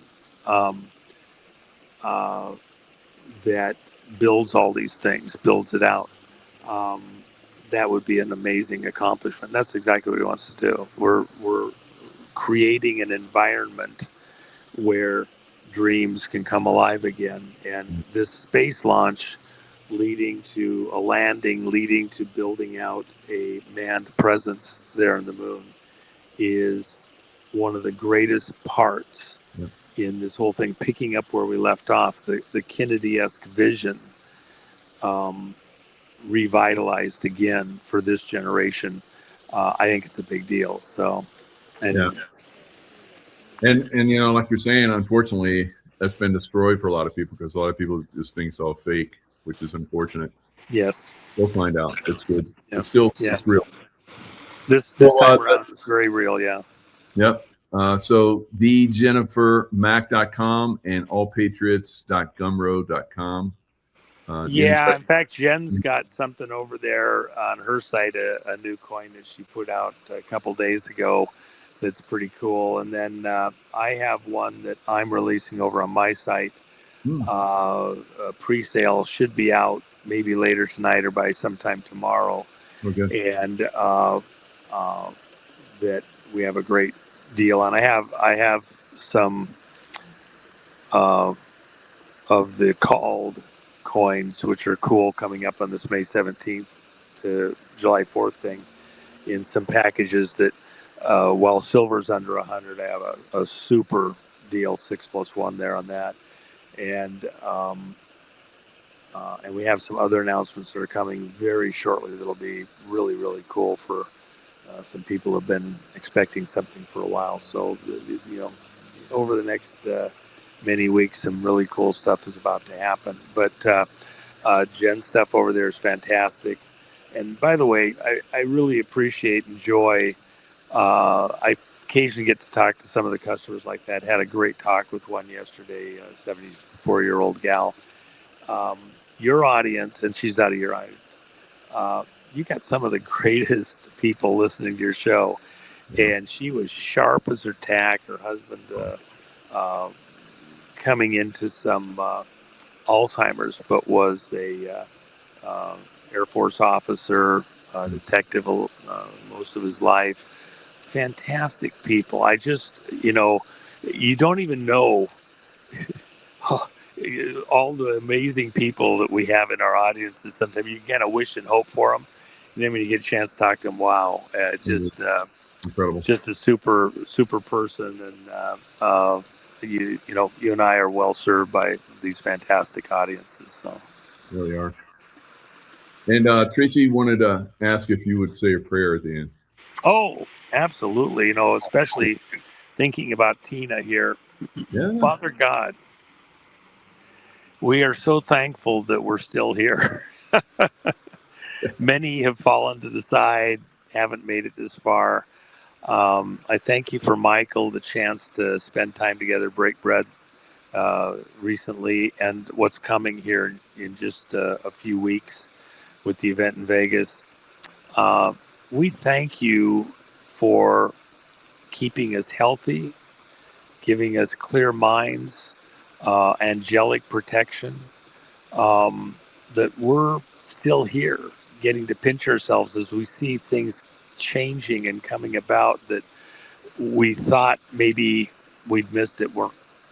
that builds all these things, builds it out. That would be an amazing accomplishment. That's exactly what he wants to do. We're creating an environment where dreams can come alive again. And this space launch leading to a landing, leading to building out a manned presence there on the moon is one of the greatest parts in this whole thing, picking up where we left off, the Kennedy-esque vision revitalized again for this generation. I think it's a big deal. So, and like you're saying, unfortunately, that's been destroyed for a lot of people because a lot of people just think it's all fake, which is unfortunate. Yes, we'll find out. It's good. Yep. It's still it's real. This time around, it's very real. Yeah. Yep. So thejennifermac.com and allpatriots.gumroad.com. In fact, Jen's got something over there on her site, a new coin that she put out a couple days ago that's pretty cool. And then I have one that I'm releasing over on my site. Pre-sale should be out maybe later tonight or by sometime tomorrow. Okay. And that we have a great deal on. I have some of the called coins, which are cool, coming up on this May 17th to July 4th thing, in some packages that while silver's under 100, I have a super deal 6+1 there on that. And we have some other announcements that are coming very shortly that'll be really, really cool for some people who have been expecting something for a while. So, over the next many weeks, some really cool stuff is about to happen. But Jen's stuff over there is fantastic. And by the way, I really appreciate and enjoy. I occasionally get to talk to some of the customers like that. Had a great talk with one yesterday, a 74-year-old gal. Your audience, and she's out of your audience, you got some of the greatest people listening to your show. And she was sharp as her tack. Her husband coming into some Alzheimer's, but was a Air Force officer, detective most of his life. Fantastic people. I just, you don't even know all the amazing people that we have in our audiences. Sometimes you kind of wish and hope for them. And then when you get a chance to talk to them, wow, Incredible. just a super person, and you know, you and I are well served by these fantastic audiences. So Really are. And Tracy wanted to ask if you would say a prayer at the end. oh, absolutely, you know, especially thinking about Tina here. Yeah. Father God, we are so thankful that we're still here. Many have fallen to the side, haven't made it this far. I thank you for Michael, the chance to spend time together, break bread recently, and what's coming here in just a few weeks with the event in Vegas. Uh, we thank you for keeping us healthy, giving us clear minds, angelic protection, that we're still here, getting to pinch ourselves as we see things changing and coming about that we thought maybe we'd missed it,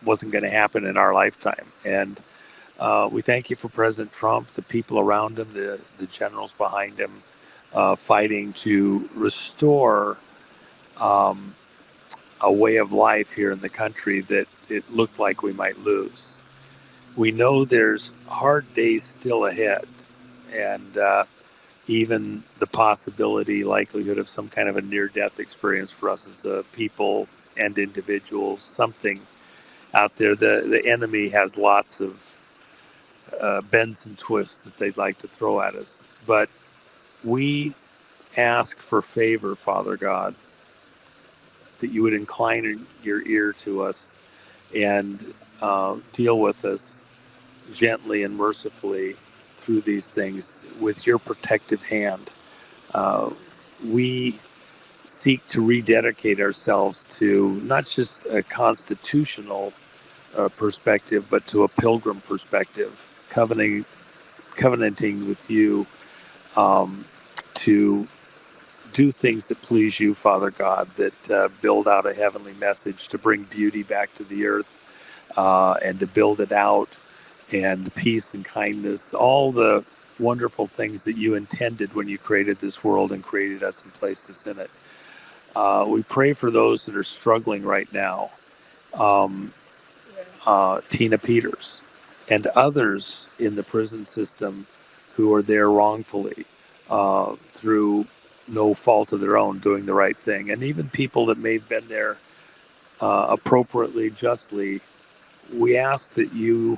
wasn't going to happen in our lifetime. And we thank you for President Trump, the people around him, the generals behind him, fighting to restore um, a way of life here in the country that it looked like we might lose. We know there's hard days still ahead, and even the possibility, likelihood of some kind of a near-death experience for us as a people and individuals, something out there. The enemy has lots of bends and twists that they'd like to throw at us. But we ask for favor, Father God, that you would incline your ear to us and deal with us gently and mercifully through these things with your protective hand. Uh, we seek to rededicate ourselves to not just a constitutional perspective, but to a pilgrim perspective, covenanting with you to do things that please you, Father God, that build out a heavenly message, to bring beauty back to the earth, and to build it out, and peace and kindness, all the wonderful things that you intended when you created this world and created us and placed us in it. We pray for those that are struggling right now, um, Tina Peters and others in the prison system who are there wrongfully, through no fault of their own, doing the right thing. And even people that may have been there appropriately, justly, we ask that you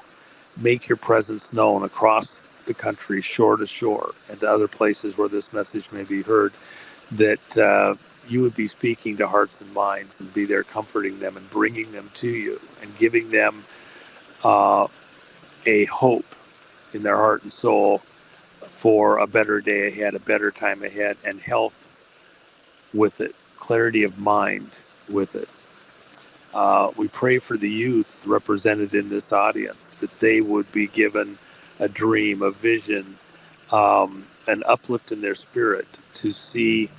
make your presence known across the country, shore to shore, and to other places where this message may be heard, that you would be speaking to hearts and minds and be there comforting them and bringing them to you and giving them uh, a hope in their heart and soul for a better day ahead, a better time ahead, and health with it, clarity of mind with it. We pray for the youth represented in this audience, that they would be given a dream, a vision, an uplift in their spirit to see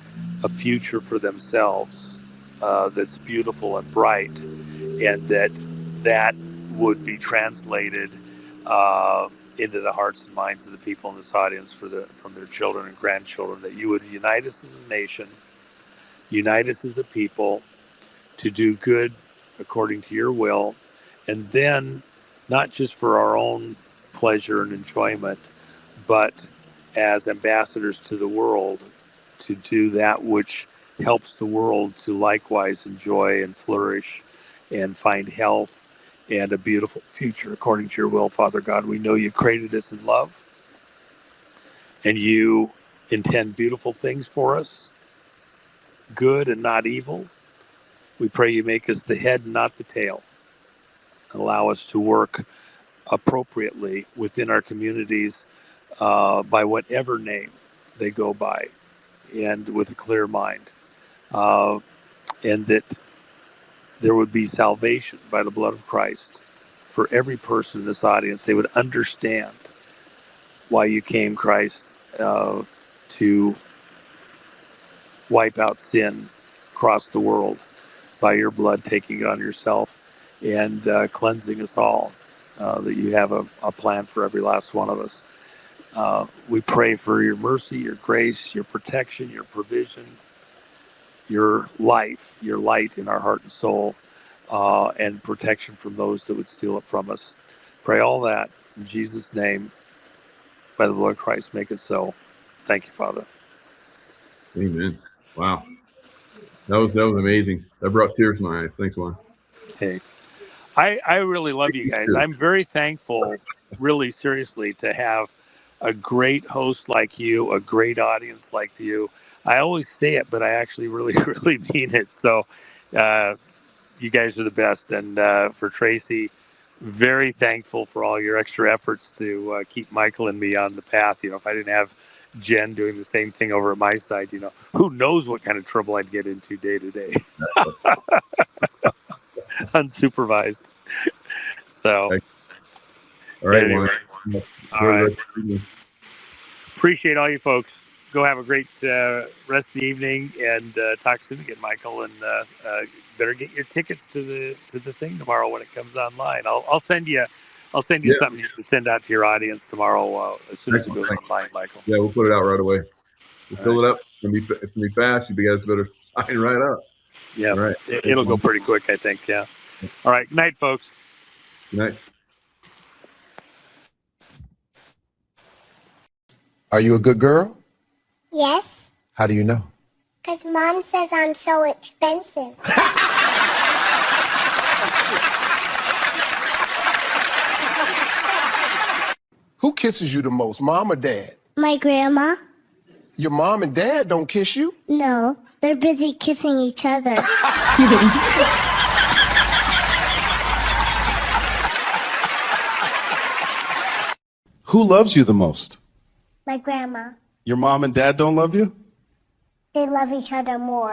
a future for themselves that's beautiful and bright, and that would be translated into the hearts and minds of the people in this audience from their children and grandchildren, that you would unite us as a nation, unite us as a people, to do good according to your will, and then not just for our own pleasure and enjoyment, but as ambassadors to the world, to do that which helps the world to likewise enjoy and flourish and find health and a beautiful future according to your will, Father God. We know you created us in love, and you intend beautiful things for us, good and not evil. We pray you make us the head and not the tail. Allow us to work appropriately within our communities, by whatever name they go by, and with a clear mind. Uh, and that there would be salvation by the blood of Christ for every person in this audience. They would understand why you came, Christ, to wipe out sin across the world by your blood, taking it on yourself and cleansing us all, that you have a plan for every last one of us. We pray for your mercy, your grace, your protection, your provision, your light in our heart and soul, and protection from those that would steal it from us. Pray all that in Jesus' name, by the blood of Christ, make it so. Thank you, Father. Amen. Wow. That was amazing. That brought tears to my eyes. Thanks, Juan. Hey, I really love you guys. I'm very thankful, really seriously, to have a great host like you, a great audience like you. I always say it, but I actually really, really mean it. So, you guys are the best. And for Tracy, very thankful for all your extra efforts to keep Michael and me on the path. You know, if I didn't have Jen doing the same thing over at my side, you know, who knows what kind of trouble I'd get into day to day, unsupervised. So, all right, anyway, Juan. all right. Appreciate all you folks. Go have a great rest of the evening, and talk soon again, Michael. And better get your tickets to the thing tomorrow when it comes online. I'll send you something to send out to your audience tomorrow as soon as it goes online, Michael. Yeah, we'll put it out right away. We'll fill it up. It's gonna be fast. You guys better sign right up. Yeah, all right. It'll go pretty quick, I think. Yeah. All right. Good night, folks. Good night. Are you a good girl? Yes, How do you know? because Mom says I'm so expensive. Who kisses you the most, Mom or Dad? My grandma? Your mom and dad don't kiss you? No, they're busy kissing each other. Who loves you the most? My grandma. Your mom and dad don't love you? They love each other more.